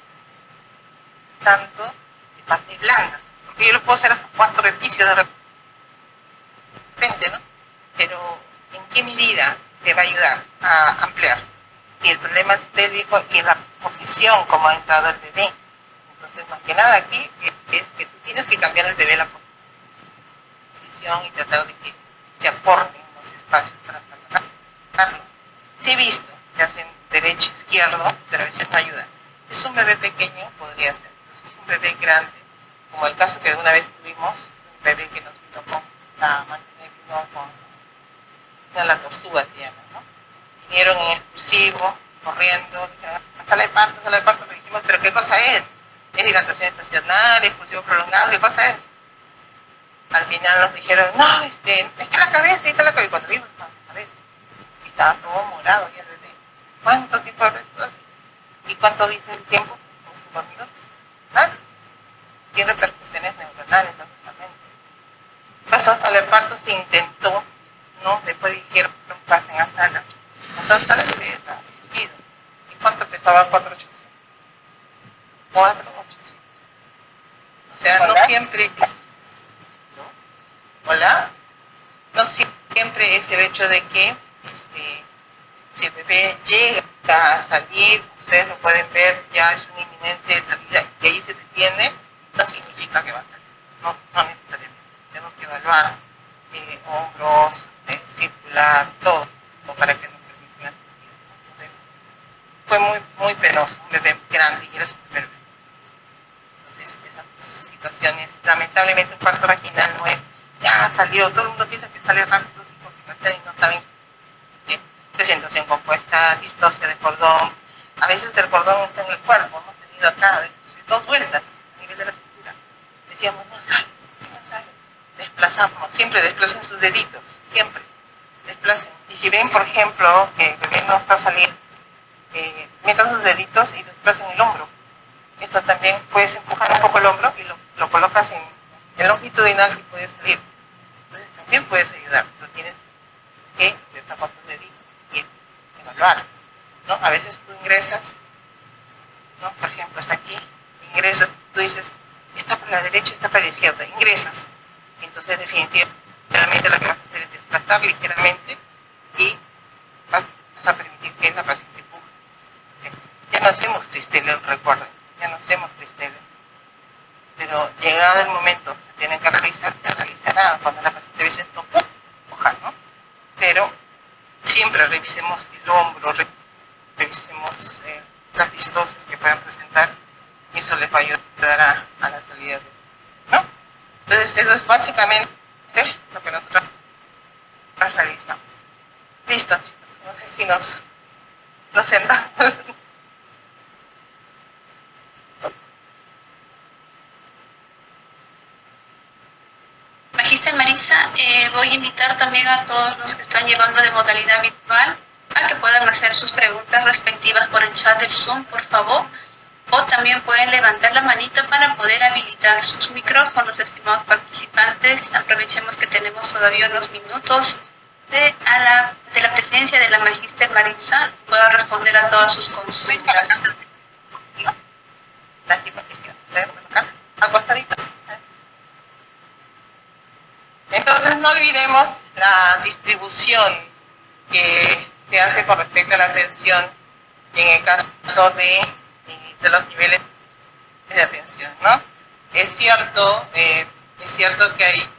tanto de partes blandas, porque yo lo puedo hacer hasta 4 repicios de repente, ¿no? Pero ¿en qué medida te va a ayudar a ampliar? Y el problema es pélvico y la posición como ha entrado el bebé. Entonces, más que nada aquí es que tú tienes que cambiar al bebé la posición y tratar de que se aporten los espacios para sacarlo. Sí he visto que hacen derecho, izquierdo, pero a veces no ayuda. Es un bebé pequeño, podría ser. Pero si es un bebé grande, como el caso que una vez tuvimos, un bebé que nos vino con la máquina, con la tortuga, se llama, ¿no? Vinieron en exclusivo, corriendo, dijeron, sala de parto, le dijimos, pero ¿qué cosa es? ¿Es dilatación estacional, expulsivo prolongado? ¿Qué cosa es? Al final nos dijeron, no, está la cabeza, y cuando vimos estaba la cabeza. Y estaba todo morado ya el bebé. ¿Cuánto tiempo restó? ¿Y cuánto dice el tiempo? 5 minutos. Más. Sin repercusiones neuronales, lógicamente. Pasó a sala de parto, se intentó, ¿no? Después dijeron, pasen a sala. Pasó a sala de bebé, estaba fallecido. ¿Y cuánto pesaba? 4,800. 4,800. O sea, no siempre es... ¿Hola? No siempre es el hecho de que si el bebé llega a salir, ustedes lo pueden ver, ya es una inminente salida y ahí se detiene, no significa que va a salir. No necesariamente. Tenemos que evaluar hombros, circular, todo para que nos permita la salida. Entonces, fue muy penoso, un bebé grande y era su primer bebé. Entonces, esas situaciones, lamentablemente un parto vaginal no es, ya salió, todo el mundo piensa que sale rápido sin complicación y no saben qué. Presentación compuesta, distocia de cordón, a veces el cordón está en el cuerpo, hemos tenido acá 2 vueltas a nivel de la cintura. Decíamos, no sale, desplazamos, siempre desplacen sus deditos, siempre, desplacen. Y si ven, por ejemplo, que el bebé no está saliendo, metan sus deditos y desplacen el hombro. Esto también puedes empujar un poco el hombro y lo colocas en longitudinal y puedes salir. Entonces también puedes ayudar, pero tienes que desarmar tus deditos y evaluar, ¿no? A veces tú ingresas, ¿no? Por ejemplo, hasta aquí, ingresas, tú dices, está para la derecha, está para la izquierda, ingresas. Entonces definitivamente lo que vas a hacer es desplazar ligeramente y vas a permitir que la paciente empuje. Ya no hacemos cristela, recuerden, ya no hacemos cristela. Pero llegado el momento, se tienen que realizar, se realizará cuando la paciente dice no empuja, ¿no? Pero siempre revisemos el hombro, revisemos las distocias que puedan presentar y eso les va a ayudar a la salida, ¿no? Entonces eso es básicamente lo que nosotros realizamos. Listo, chicos, no sé si nos sentamos. Magíster Marisa, voy a invitar también a todos los que están llevando de modalidad virtual a que puedan hacer sus preguntas respectivas por el chat del Zoom, por favor, o también pueden levantar la manito para poder habilitar sus micrófonos, estimados participantes. Aprovechemos que tenemos todavía unos minutos de la presencia de la Magíster Marisa, pueda responder a todas sus consultas. Las disposiciones, acostadito. Entonces no olvidemos la distribución que se hace con respecto a la atención en el caso de los niveles de atención, ¿no? Es cierto que hay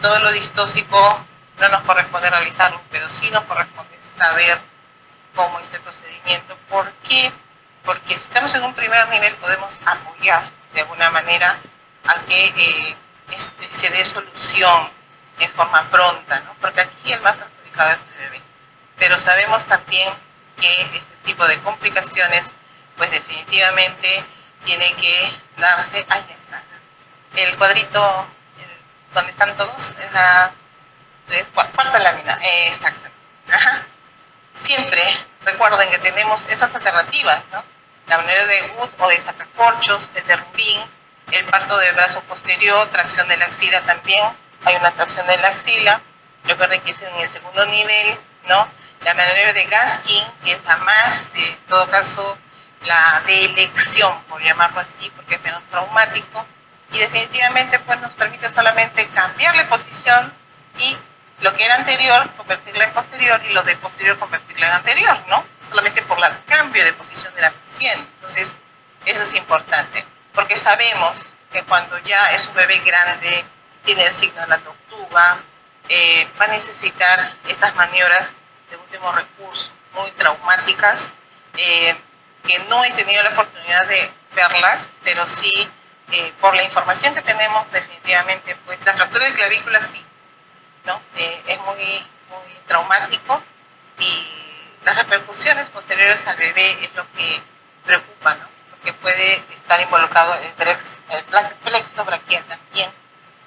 todo lo distóxico no nos corresponde realizarlo, pero sí nos corresponde saber cómo es el procedimiento. ¿Por qué? Porque si estamos en un primer nivel podemos apoyar de alguna manera a que se dé solución en forma pronta, ¿no? Porque aquí el más perjudicado es el bebé. Pero sabemos también que este tipo de complicaciones, pues definitivamente tiene que darse, ahí está, el cuadrito, ¿Dónde están todos? En la cuarta lámina, exactamente. Ajá. Siempre recuerden que tenemos esas alternativas, ¿no? La manera de Wood o de sacacorchos, de Rubin, el parto del brazo posterior, tracción de la axila también, hay una tracción de la axila, recuerden que es en el segundo nivel, ¿no? La manera de Gaskin, que es la más, en todo caso, la de elección, por llamarlo así, porque es menos traumático, y definitivamente pues nos permite solamente cambiarle posición y lo que era anterior convertirla en posterior y lo de posterior convertirla en anterior, ¿no? Solamente por el cambio de posición de la paciente. Entonces, eso es importante, porque sabemos que cuando ya es un bebé grande, tiene el signo de la tortuga, va a necesitar estas maniobras de último recurso, muy traumáticas, que no he tenido la oportunidad de verlas, pero sí, por la información que tenemos, definitivamente, pues la fractura de clavícula sí, ¿no? Es muy traumático y las repercusiones posteriores al bebé es lo que preocupa, ¿no? Porque puede estar involucrado el plexo braquial también,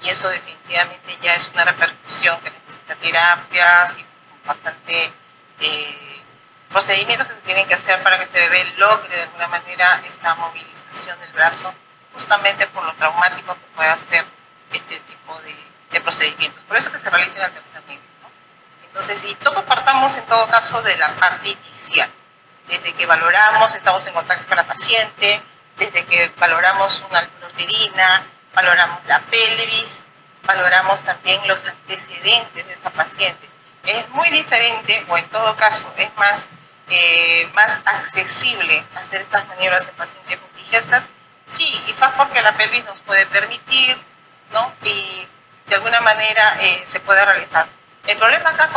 y eso definitivamente ya es una repercusión que necesita terapias y bastante procedimientos que se tienen que hacer para que este bebé logre de alguna manera esta movilización del brazo, justamente por lo traumático que puede hacer este tipo de procedimientos. Por eso que se realiza en el tercer nivel, ¿no? Entonces, y todos partamos en todo caso de la parte inicial, desde que valoramos, estamos en contacto con la paciente, desde que valoramos una altura uterina, valoramos la pelvis, valoramos también los antecedentes de esa paciente. Es muy diferente, o en todo caso, es más accesible hacer estas maniobras en pacientes multigestas, sí, quizás porque la pelvis nos puede permitir, ¿no? Y de alguna manera se puede realizar. El problema acá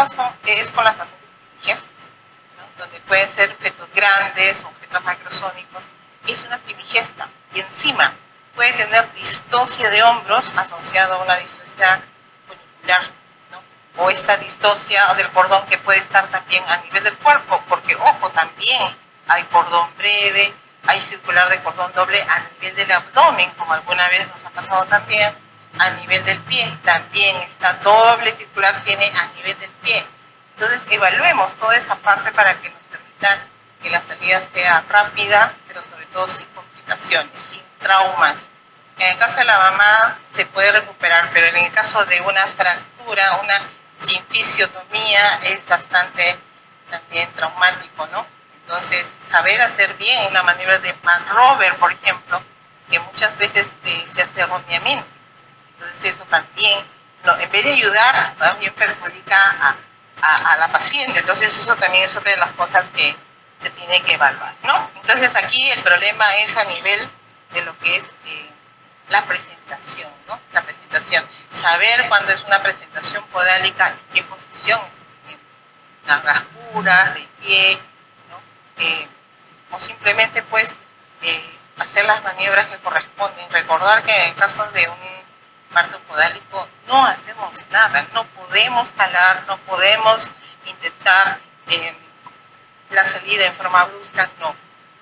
es con las pacientes primigestas, ¿no? Donde pueden ser fetos grandes o fetos macrosónicos. Es una primigesta y encima puede tener distocia de hombros asociada a una distocia funicular, ¿no? O esta distocia del cordón que puede estar también a nivel del cuerpo, porque ojo, también hay cordón breve, hay circular de cordón doble a nivel del abdomen, como alguna vez nos ha pasado también, a nivel del pie, también está doble circular, tiene a nivel del pie. Entonces evaluemos toda esa parte para que nos permita que la salida sea rápida, pero sobre todo sin complicaciones, sin traumas. En el caso de la mamá se puede recuperar, pero en el caso de una fractura, una sinfisiotomía, es bastante también traumático, ¿no? Entonces, saber hacer bien una maniobra de McRober, por ejemplo, que muchas veces se hace erróneamente. Entonces, eso también, no, en vez de ayudar, también perjudica a la paciente. Entonces, eso también es otra de las cosas que se tiene que evaluar, ¿no? Entonces, aquí el problema es a nivel de lo que es la presentación, ¿no? La presentación. Saber cuándo es una presentación podálica, en qué posición está teniendo. Las rasguras, de pie, ¿no? O simplemente, pues, hacer las maniobras que corresponden. Recordar que en el caso de un parto podálico no hacemos nada, no podemos jalar, no podemos intentar la salida en forma brusca,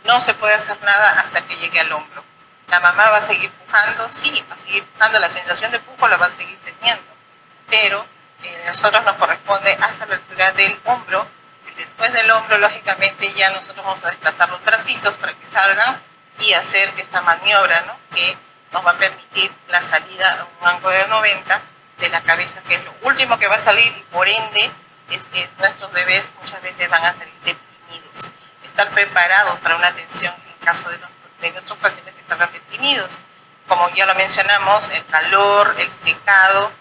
no se puede hacer nada hasta que llegue al hombro. La mamá va a seguir pujando, sí, va a seguir pujando, la sensación de pujo la va a seguir teniendo, pero a nosotros nos corresponde hasta la altura del hombro, y después del hombro, lógicamente, ya nosotros vamos a desplazar los bracitos para que salgan y hacer esta maniobra, ¿no? Que nos va a permitir la salida a un ángulo de 90 de la cabeza, que es lo último que va a salir, y por ende es que nuestros bebés muchas veces van a salir deprimidos. Estar preparados para una atención en caso de nuestros pacientes que salgan deprimidos. Como ya lo mencionamos, el calor, el secado,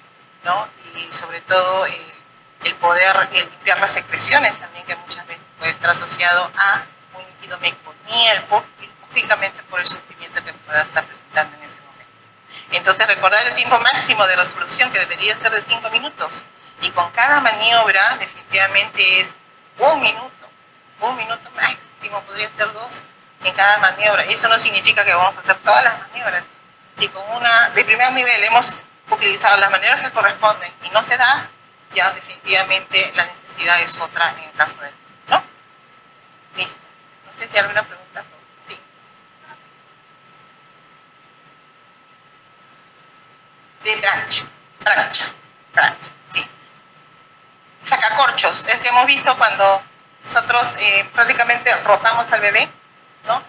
¿no? Y sobre todo el poder limpiar las secreciones también, que muchas veces puede estar asociado a un líquido meconial, lógicamente por el sufrimiento que pueda estar presentando en ese momento. Entonces, recordar el tiempo máximo de resolución, que debería ser de 5 minutos, y con cada maniobra definitivamente es un minuto máximo, podría ser 2 en cada maniobra. Y eso no significa que vamos a hacer todas las maniobras. Si con una de primer nivel hemos utilizado las maniobras que corresponden y no se da, ya definitivamente la necesidad es otra en el caso del, ¿no? Listo. No sé si hay alguna pregunta. Sí. De branch. Branch, sí. Sacacorchos, el que hemos visto cuando nosotros prácticamente rotamos al bebé, ¿no?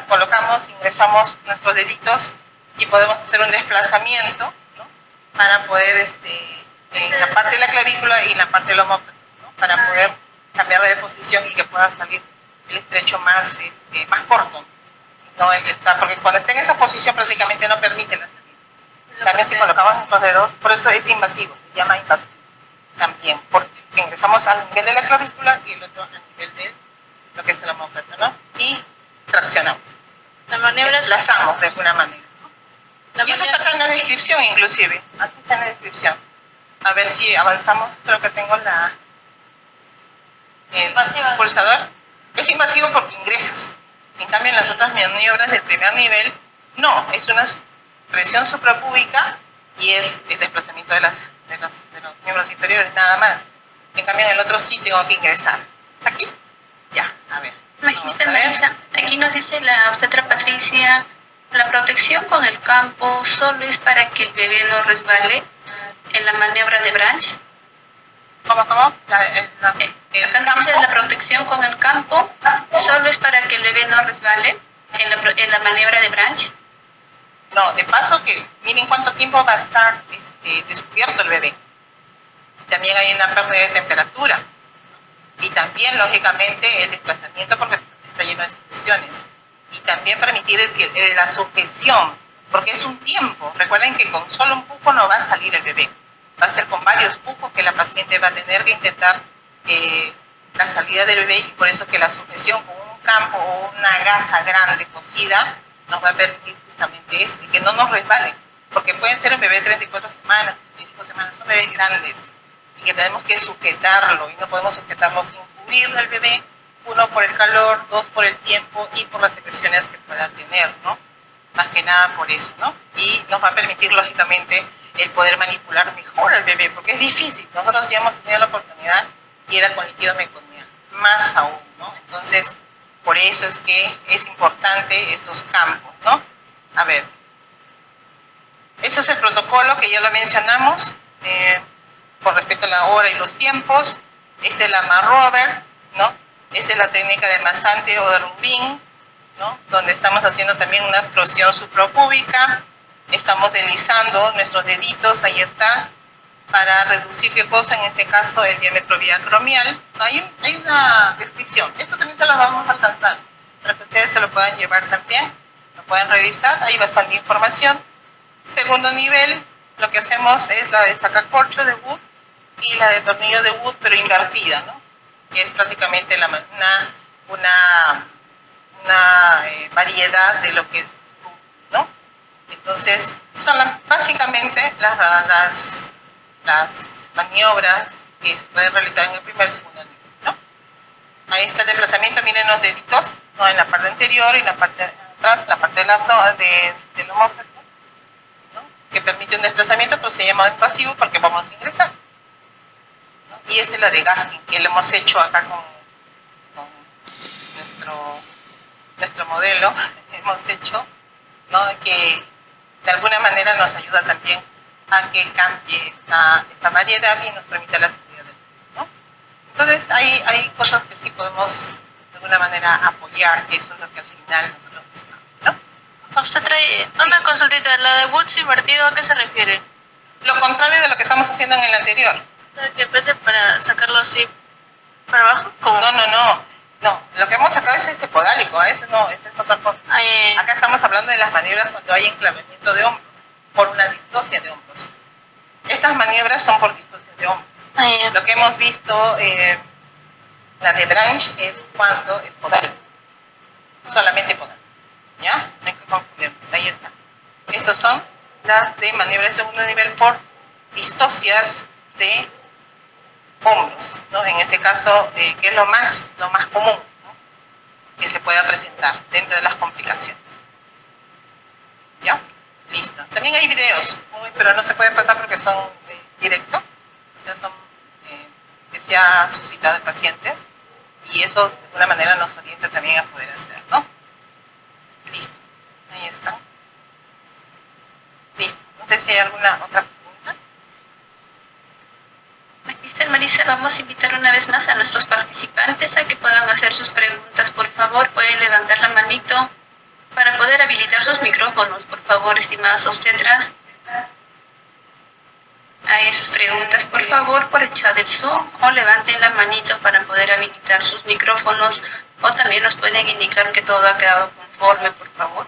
Colocamos, ingresamos nuestros deditos y podemos hacer un desplazamiento, ¿no? Para poder, en la parte de la clavícula y en la parte del omóplato, ¿no? Para poder cambiarla de posición y que pueda salir el estrecho más corto, ¿no? Porque cuando está en esa posición prácticamente no permite la salida. También si colocamos nuestros dedos, por eso es invasivo, se llama invasivo también, porque ingresamos al nivel de la clavícula y el otro al nivel de lo que es el omóplato, ¿no? Y traccionamos. La maniobra desplazamos de alguna manera, ¿no? Y eso está en la descripción inclusive, aquí está en la descripción. A ver si avanzamos, creo que tengo el pulsador. Es invasivo porque ingresas. En cambio, en las otras maniobras del primer nivel, no, es una presión suprapúbica y es el desplazamiento de los miembros inferiores, nada más. En cambio, en el otro sí tengo que ingresar. ¿Está aquí? Ya, a ver. Magister Marisa, aquí nos dice la obstetra Patricia, la protección con el campo solo es para que el bebé no resbale en la maniobra de Branch. ¿Cómo? Acá nos dice la protección con el campo solo es para que el bebé no resbale en la maniobra de Branch. No, de paso que miren cuánto tiempo va a estar descubierto el bebé. Y también hay una pérdida de temperatura. Y también, lógicamente, el desplazamiento porque está lleno de secreciones. Y también permitir la sujeción, porque es un tiempo. Recuerden que con solo un pujo no va a salir el bebé. Va a ser con varios pujos que la paciente va a tener que intentar la salida del bebé y por eso que la sujeción con un campo o una gasa grande cosida nos va a permitir justamente eso y que no nos resbale. Porque pueden ser un bebé de 34 semanas, 35 semanas, son bebés grandes. Y que tenemos que sujetarlo y no podemos sujetarlo sin cubrir al bebé, uno por el calor, dos por el tiempo y por las secreciones que pueda tener, ¿no? Más que nada por eso, ¿no? Y nos va a permitir, lógicamente, el poder manipular mejor al bebé, porque es difícil. Nosotros ya hemos tenido la oportunidad y era con líquido meconial, más aún, ¿no? Entonces, por eso es que es importante estos campos, ¿no? A ver, ese es el protocolo que ya lo mencionamos, con respecto a la hora y los tiempos. Esta es la Marrover, ¿no? Esta es la técnica de masante o de Rubin, ¿no? Donde estamos haciendo también una explosión suprapúbica. Estamos deslizando nuestros deditos, ahí está, para reducir qué cosa, en este caso el diámetro biacromial. Hay una descripción, esto también se lo vamos a alcanzar, para que ustedes se lo puedan llevar también, lo puedan revisar, hay bastante información. Segundo nivel, lo que hacemos es la de sacacorcho de Wood y la de tornillo de Wood, pero invertida, ¿no? Que es prácticamente una variedad de lo que es, ¿no? Entonces, son básicamente las maniobras que se pueden realizar en el primer y segundo nivel, ¿no? Ahí está el desplazamiento, miren los deditos, ¿no? En la parte anterior y en la parte de atrás, en la parte del omóplato, ¿no? Que permite un desplazamiento, pero se llama invasivo porque vamos a ingresar, ¿no? Y esta es la de Gaskin, que lo hemos hecho acá con nuestro modelo, hemos hecho, ¿no? Que de alguna manera nos ayuda también a que cambie esta variedad y nos permita la salida del bebé, ¿no? Entonces hay cosas que sí podemos de alguna manera apoyar, que eso es lo que al final nosotros buscamos, ¿no? Usted trae una consultita, la de Woods invertido, ¿a qué se refiere? Lo contrario de lo que estamos haciendo en el anterior. Que empecé para sacarlo así para abajo. ¿Cómo? No, lo que hemos sacado es este podálico, ese no, esa es otra cosa. Acá estamos hablando de las maniobras cuando hay enclavamiento de hombros, por una distosia de hombros. Estas maniobras son por distosia de hombros. Lo que hemos visto, la de Branch, es cuando es podálico, solamente podálico, ¿ya? No hay que confundirnos, ahí está. Estas son las de maniobras de segundo nivel por distosias de hombros, ¿no? En ese caso, que es lo más común, ¿no? Que se pueda presentar dentro de las complicaciones. ¿Ya? Listo. También hay videos, pero no se pueden pasar porque son directo, o sea, son que se ha suscitado en pacientes y eso de alguna manera nos orienta también a poder hacer, ¿no? Listo. Ahí está. Listo. No sé si hay alguna otra pregunta. finaliza, vamos a invitar una vez más a nuestros participantes a que puedan hacer sus preguntas. Por favor, pueden levantar la manito para poder habilitar sus micrófonos. Por favor, estimadas obstetras. Hay sus preguntas, por favor, por el chat del Zoom, o levanten la manito para poder habilitar sus micrófonos, o también nos pueden indicar que todo ha quedado conforme, por favor.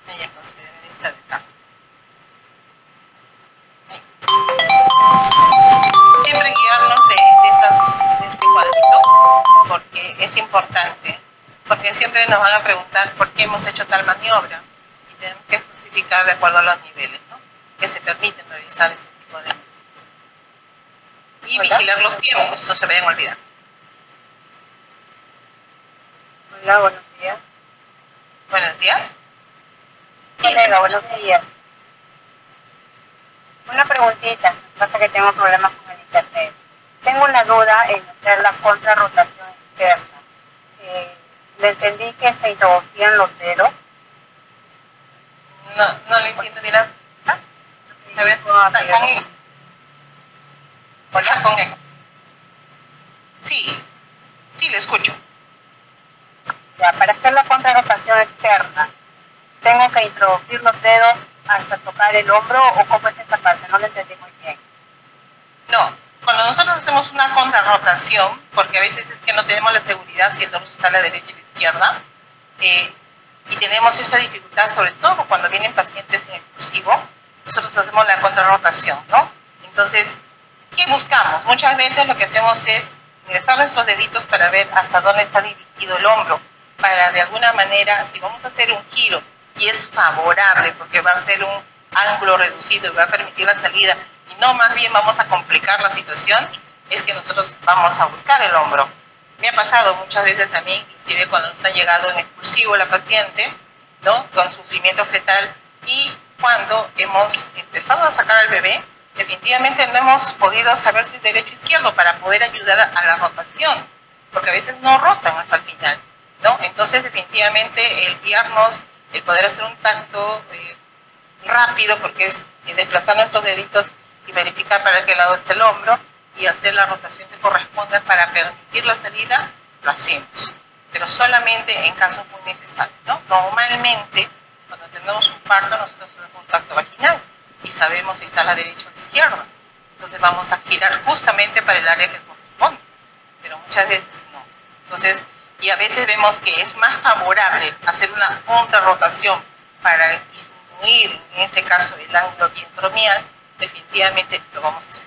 Ella considera esta de acá. Siempre guiarnos de este cuadrito, porque es importante, porque siempre nos van a preguntar por qué hemos hecho tal maniobra y tenemos que justificar de acuerdo a los niveles, ¿no?, que se permiten realizar este tipo de maniobras. Y vigilar los tiempos, no se vayan a olvidar. Hola, buenos días. Buenos días. Colega, buenos días. Una preguntita, pasa que tengo problemas con el internet. Tengo una duda en hacer la contrarrotación externa. Le entendí que se introducían los dedos. No le entiendo bien. A ver, está con eco. Está con eco. Sí, le escucho. Ya, para hacer la contrarrotación externa, ¿tengo que introducir los dedos hasta tocar el hombro o cómo es esta parte? No lo entendí muy bien. No, cuando nosotros hacemos una contrarrotación, porque a veces es que no tenemos la seguridad si el dorso está a la derecha y a la izquierda, y tenemos esa dificultad, sobre todo cuando vienen pacientes en exclusivo, nosotros hacemos la contrarrotación, ¿no? Entonces, ¿qué buscamos? Muchas veces lo que hacemos es ingresar nuestros deditos para ver hasta dónde está dirigido el hombro, para de alguna manera, si vamos a hacer un giro y es favorable porque va a ser un ángulo reducido y va a permitir la salida y no más bien vamos a complicar la situación, es que nosotros vamos a buscar el hombro. Me ha pasado muchas veces a mí, inclusive cuando nos ha llegado en expulsivo la paciente, ¿no?, con sufrimiento fetal, y cuando hemos empezado a sacar al bebé, definitivamente no hemos podido saber si es derecho o izquierdo para poder ayudar a la rotación, porque a veces no rotan hasta el final, ¿no? Entonces definitivamente el guiarnos, el poder hacer un tacto rápido, porque es desplazar nuestros deditos y verificar para qué lado está el hombro y hacer la rotación que corresponda para permitir la salida, lo hacemos, pero solamente en casos muy necesarios, ¿no? Normalmente cuando tenemos un parto nosotros hacemos un tacto vaginal y sabemos si está a la derecha o a la izquierda, entonces vamos a girar justamente para el área que corresponde, pero muchas veces no. Entonces, y a veces vemos que es más favorable hacer una contrarrotación para disminuir, en este caso, el ángulo vientromial, definitivamente lo vamos a hacer,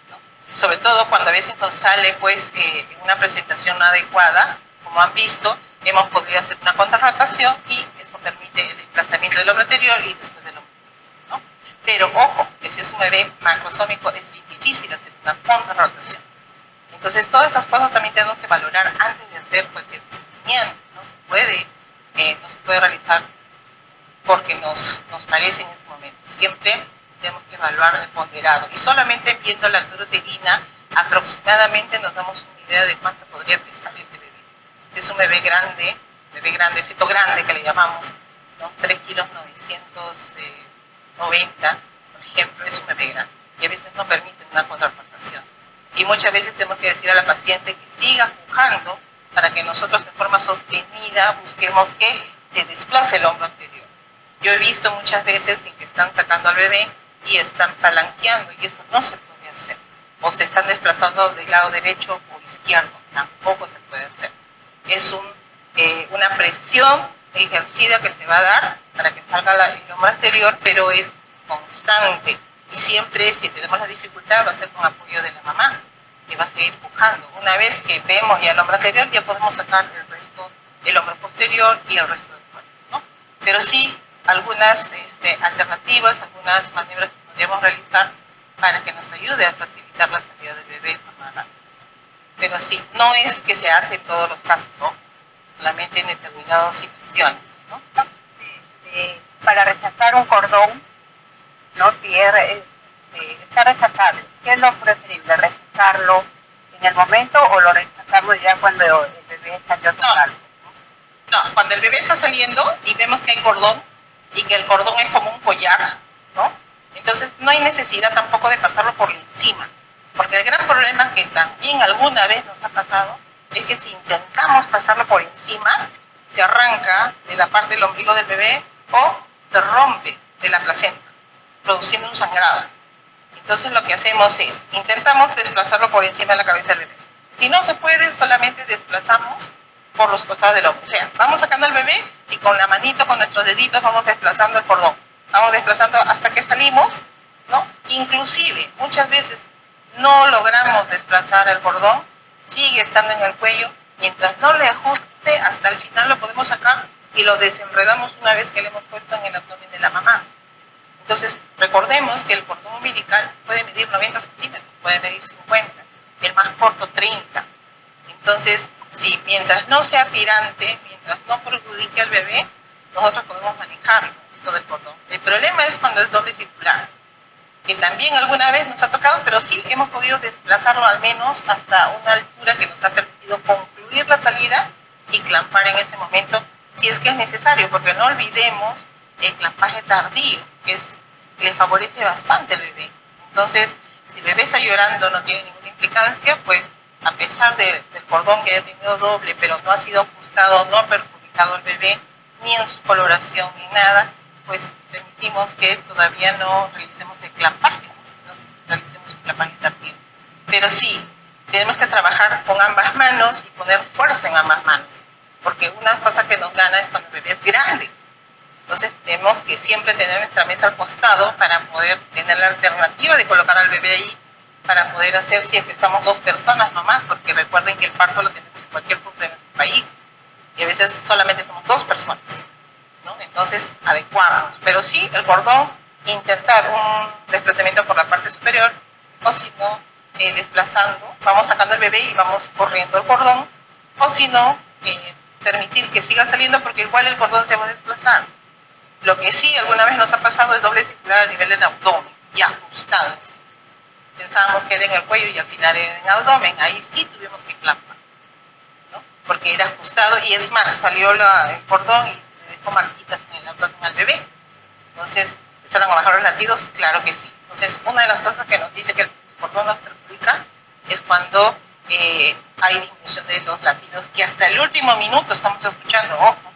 ¿no? Y sobre todo cuando a veces nos sale pues en una presentación no adecuada, como han visto, hemos podido hacer una contrarrotación y esto permite el desplazamiento del hombro anterior y después del hombro posterior, ¿no? Pero ojo, que si es un bebé macrosómico es bien difícil hacer una contrarrotación. Entonces todas esas cosas también tenemos que valorar antes de hacer cualquier procedimiento. No se puede realizar porque nos parece en ese momento. Siempre tenemos que evaluar el ponderado. Y solamente viendo la altura uterina, aproximadamente nos damos una idea de cuánto podría pesar ese bebé. Es un bebé grande, feto grande que le llamamos, ¿no? 3 kilos 990, por ejemplo, es un bebé grande. Y a veces no permiten una contrarrotación. Y muchas veces tenemos que decir a la paciente que siga pujando para que nosotros en forma sostenida busquemos que se desplace el hombro anterior. Yo he visto muchas veces en que están sacando al bebé y están palanqueando y eso no se puede hacer. O se están desplazando del lado derecho o izquierdo, tampoco se puede hacer. Es una presión ejercida que se va a dar para que salga el hombro anterior, pero es constante. Y siempre, si tenemos la dificultad, va a ser con apoyo de la mamá, que va a seguir pujando. Una vez que vemos ya el hombro anterior, ya podemos sacar el hombro posterior y el resto del cuerpo, ¿no? Pero sí, algunas alternativas, algunas maniobras que podríamos realizar para que nos ayude a facilitar la salida del bebé de forma rápida. Pero sí, no es que se hace en todos los casos, ¿no? Solamente en determinadas situaciones, ¿no? Para rechazar un cordón, ¿no? Si está rechazable, ¿qué es lo preferible? ¿Rechazarlo en el momento o lo rechazamos digamos, ya cuando el bebé salió total. No, cuando el bebé está saliendo y vemos que hay cordón y que el cordón es como un collar, ¿no? Entonces no hay necesidad tampoco de pasarlo por encima, porque el gran problema que también alguna vez nos ha pasado es que si intentamos pasarlo por encima, se arranca de la parte del ombligo del bebé o se rompe de la placenta, produciendo un sangrado. Entonces lo que hacemos es, intentamos desplazarlo por encima de la cabeza del bebé. Si no se puede, solamente desplazamos por los costados del hombro. O sea, vamos sacando al bebé y con la manito, con nuestros deditos, vamos desplazando el cordón. Vamos desplazando hasta que salimos, ¿no? Inclusive, muchas veces no logramos desplazar el cordón, sigue estando en el cuello, mientras no le ajuste, hasta el final lo podemos sacar y lo desenredamos una vez que le hemos puesto en el abdomen de la mamá. Entonces, recordemos que el cordón umbilical puede medir 90 centímetros, puede medir 50, el más corto 30. Entonces, si mientras no sea tirante, mientras no perjudique al bebé, nosotros podemos manejarlo, esto del cordón. El problema es cuando es doble circular, que también alguna vez nos ha tocado, pero sí hemos podido desplazarlo al menos hasta una altura que nos ha permitido concluir la salida y clampar en ese momento, si es que es necesario, porque no olvidemos el clampaje tardío, que le favorece bastante al bebé. Entonces, si el bebé está llorando, no tiene ninguna implicancia, pues a pesar del cordón que haya tenido doble, pero no ha sido ajustado, no ha perjudicado al bebé, ni en su coloración, ni nada, pues permitimos que todavía no realicemos el clampaje, ¿no? Sino realicemos un clampaje tardío. Pero sí, tenemos que trabajar con ambas manos y poner fuerza en ambas manos, porque una cosa que nos gana es cuando el bebé es grande. Entonces tenemos que siempre tener nuestra mesa al costado para poder tener la alternativa de colocar al bebé ahí, para poder hacer si es que estamos dos personas nomás, porque recuerden que el parto lo tenemos en cualquier punto de nuestro país, y a veces solamente somos dos personas, ¿no? Entonces, adecuarnos. Pero sí, el cordón, intentar un desplazamiento por la parte superior, o si no, desplazando, vamos sacando el bebé y vamos corriendo el cordón, o si no, permitir que siga saliendo, porque igual el cordón se va a desplazar. Lo que sí alguna vez nos ha pasado es doble circular a nivel del abdomen, y ajustado. Pensábamos que era en el cuello y al final era en el abdomen, ahí sí tuvimos que clampar, ¿no? Porque era ajustado y es más, salió el cordón y le dejó marquitas en el abdomen al bebé. Entonces, ¿empezaron a bajar los latidos? Claro que sí. Entonces, una de las cosas que nos dice que el cordón nos perjudica es cuando hay disminución de los latidos, que hasta el último minuto estamos escuchando, ojo,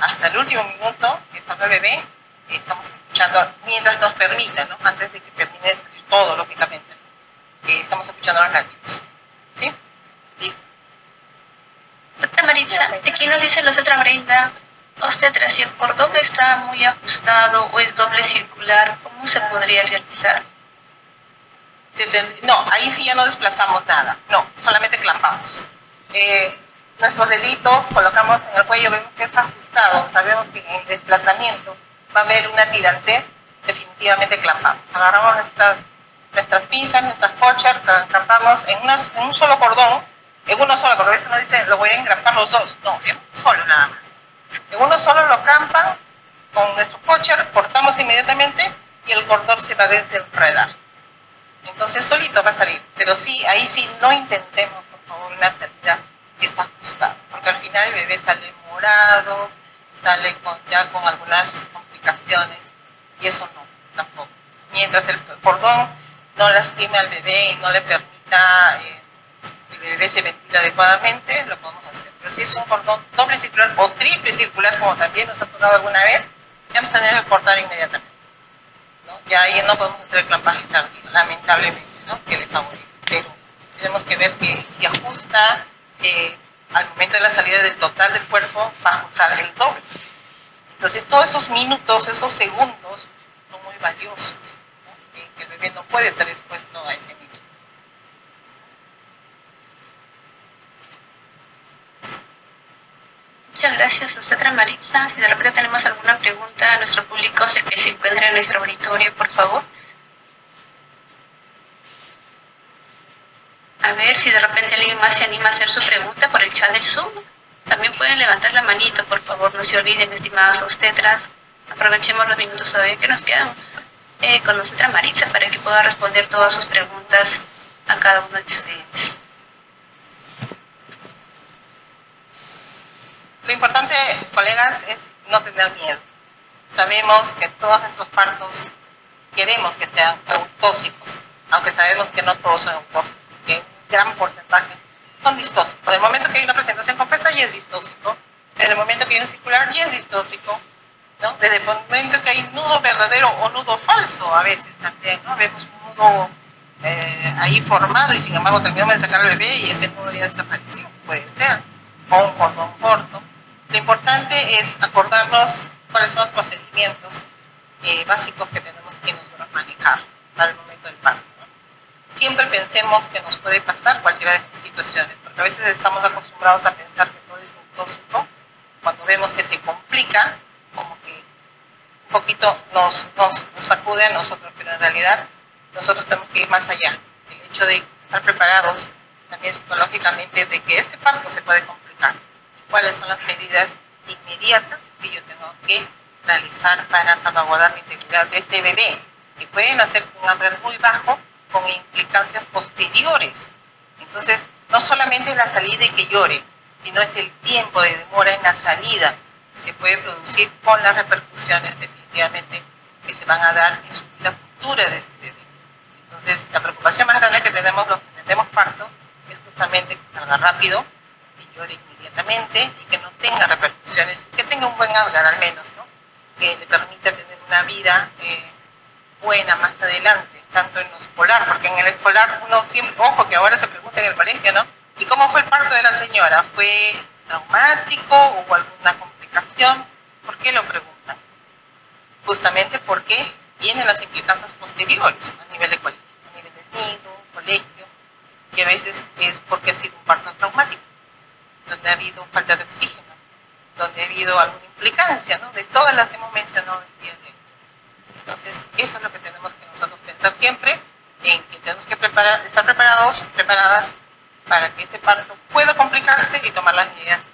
hasta el último minuto que está el bebé, estamos escuchando mientras nos permita, ¿no? Antes de que termine de salir todo, lógicamente, ¿no? Estamos escuchando los latidos. ¿Sí? Listo. Otra Maritza, aquí nos dice la otra Brenda, obstetra, si el cordón está muy ajustado o es doble circular, ¿cómo se podría realizar? No, ahí sí ya no desplazamos nada, no, solamente clampamos. Nuestros deditos colocamos en el cuello, vemos que es ajustado, sabemos que en el desplazamiento va a haber una tirantez, definitivamente clampamos. Agarramos nuestras pinzas, nuestras pochas, clampamos en un solo cordón, en uno solo, porque a veces uno dice, lo voy a engrampar los dos, no, en uno solo nada más. En uno solo lo clampan con nuestro pocher, cortamos inmediatamente y el cordón se va a desenredar. Entonces solito va a salir, pero sí, ahí sí no intentemos, por favor, una salida que está ajustada, porque al final el bebé sale morado, sale ya con algunas complicaciones y eso no, tampoco. Mientras el cordón no lastime al bebé y no le permita que el bebé se ventile adecuadamente, lo podemos hacer. Pero si es un cordón doble circular o triple circular, como también nos ha tocado alguna vez, ya vamos a tener que cortar inmediatamente, ¿no? Ya ahí no podemos hacer el clampaje tardío, lamentablemente, ¿no? Que le favorece. Pero tenemos que ver que si ajusta al momento de la salida del total del cuerpo, va a ajustar el doble. Entonces todos esos minutos, esos segundos son muy valiosos, ¿no? Que el bebé no puede estar expuesto a ese nivel. Muchas gracias, obstetra Maritza. Si de repente tenemos alguna pregunta a nuestro público que se encuentra en nuestro auditorio, por favor. A ver si de repente alguien más se anima a hacer su pregunta por el chat del Zoom. También pueden levantar la manito, por favor. No se olviden, estimadas obstetras. Aprovechemos los minutos todavía que nos quedan con la obstetra Maritza para que pueda responder todas sus preguntas a cada uno de ustedes. colegas, es no tener miedo. Sabemos que todos nuestros partos queremos que sean eutóxicos, aunque sabemos que no todos son eutóxicos, que un gran porcentaje son distóxicos. En el momento que hay una presentación compuesta ya es distóxico, en el momento que hay un circular ya es distóxico, ¿no? Desde el momento que hay nudo verdadero o nudo falso a veces también, ¿no? Vemos un nudo ahí formado y sin embargo terminamos de sacar al bebé y ese nudo ya desapareció, puede ser, o un cordón corto. Lo importante es acordarnos cuáles son los procedimientos básicos que tenemos que nosotros manejar para el momento del parto, ¿no? Siempre pensemos que nos puede pasar cualquiera de estas situaciones, porque a veces estamos acostumbrados a pensar que todo es un tóxico. Cuando vemos que se complica, como que un poquito nos sacude a nosotros, pero en realidad nosotros tenemos que ir más allá. El hecho de estar preparados también psicológicamente de que este parto se puede complicar. ¿Cuáles son las medidas inmediatas que yo tengo que realizar para salvaguardar la integridad de este bebé? Que pueden hacer un Apgar muy bajo con implicancias posteriores. Entonces, no solamente es la salida y que llore, sino es el tiempo de demora en la salida que se puede producir con las repercusiones definitivamente que se van a dar en su vida futura de este bebé. Entonces, la preocupación más grande que tenemos los que tenemos partos es justamente que salga rápido, que llore inmediatamente y que no tenga repercusiones, y que tenga un buen Apgar al menos, ¿no? Que le permita tener una vida buena más adelante, tanto en lo escolar, porque en el escolar uno siempre, ojo que ahora se pregunta en el colegio, ¿no? ¿Y cómo fue el parto de la señora? ¿Fue traumático? ¿Hubo alguna complicación? ¿Por qué lo preguntan? Justamente porque vienen las implicancias posteriores a nivel de colegio, a nivel de nido, colegio, y a veces es porque ha sido un parto traumático, donde ha habido falta de oxígeno, donde ha habido alguna implicancia, ¿no? De todas las que hemos mencionado el día de hoy. Entonces, eso es lo que tenemos que nosotros pensar siempre, en que tenemos que estar preparadas para que este parto pueda complicarse y tomar las medidas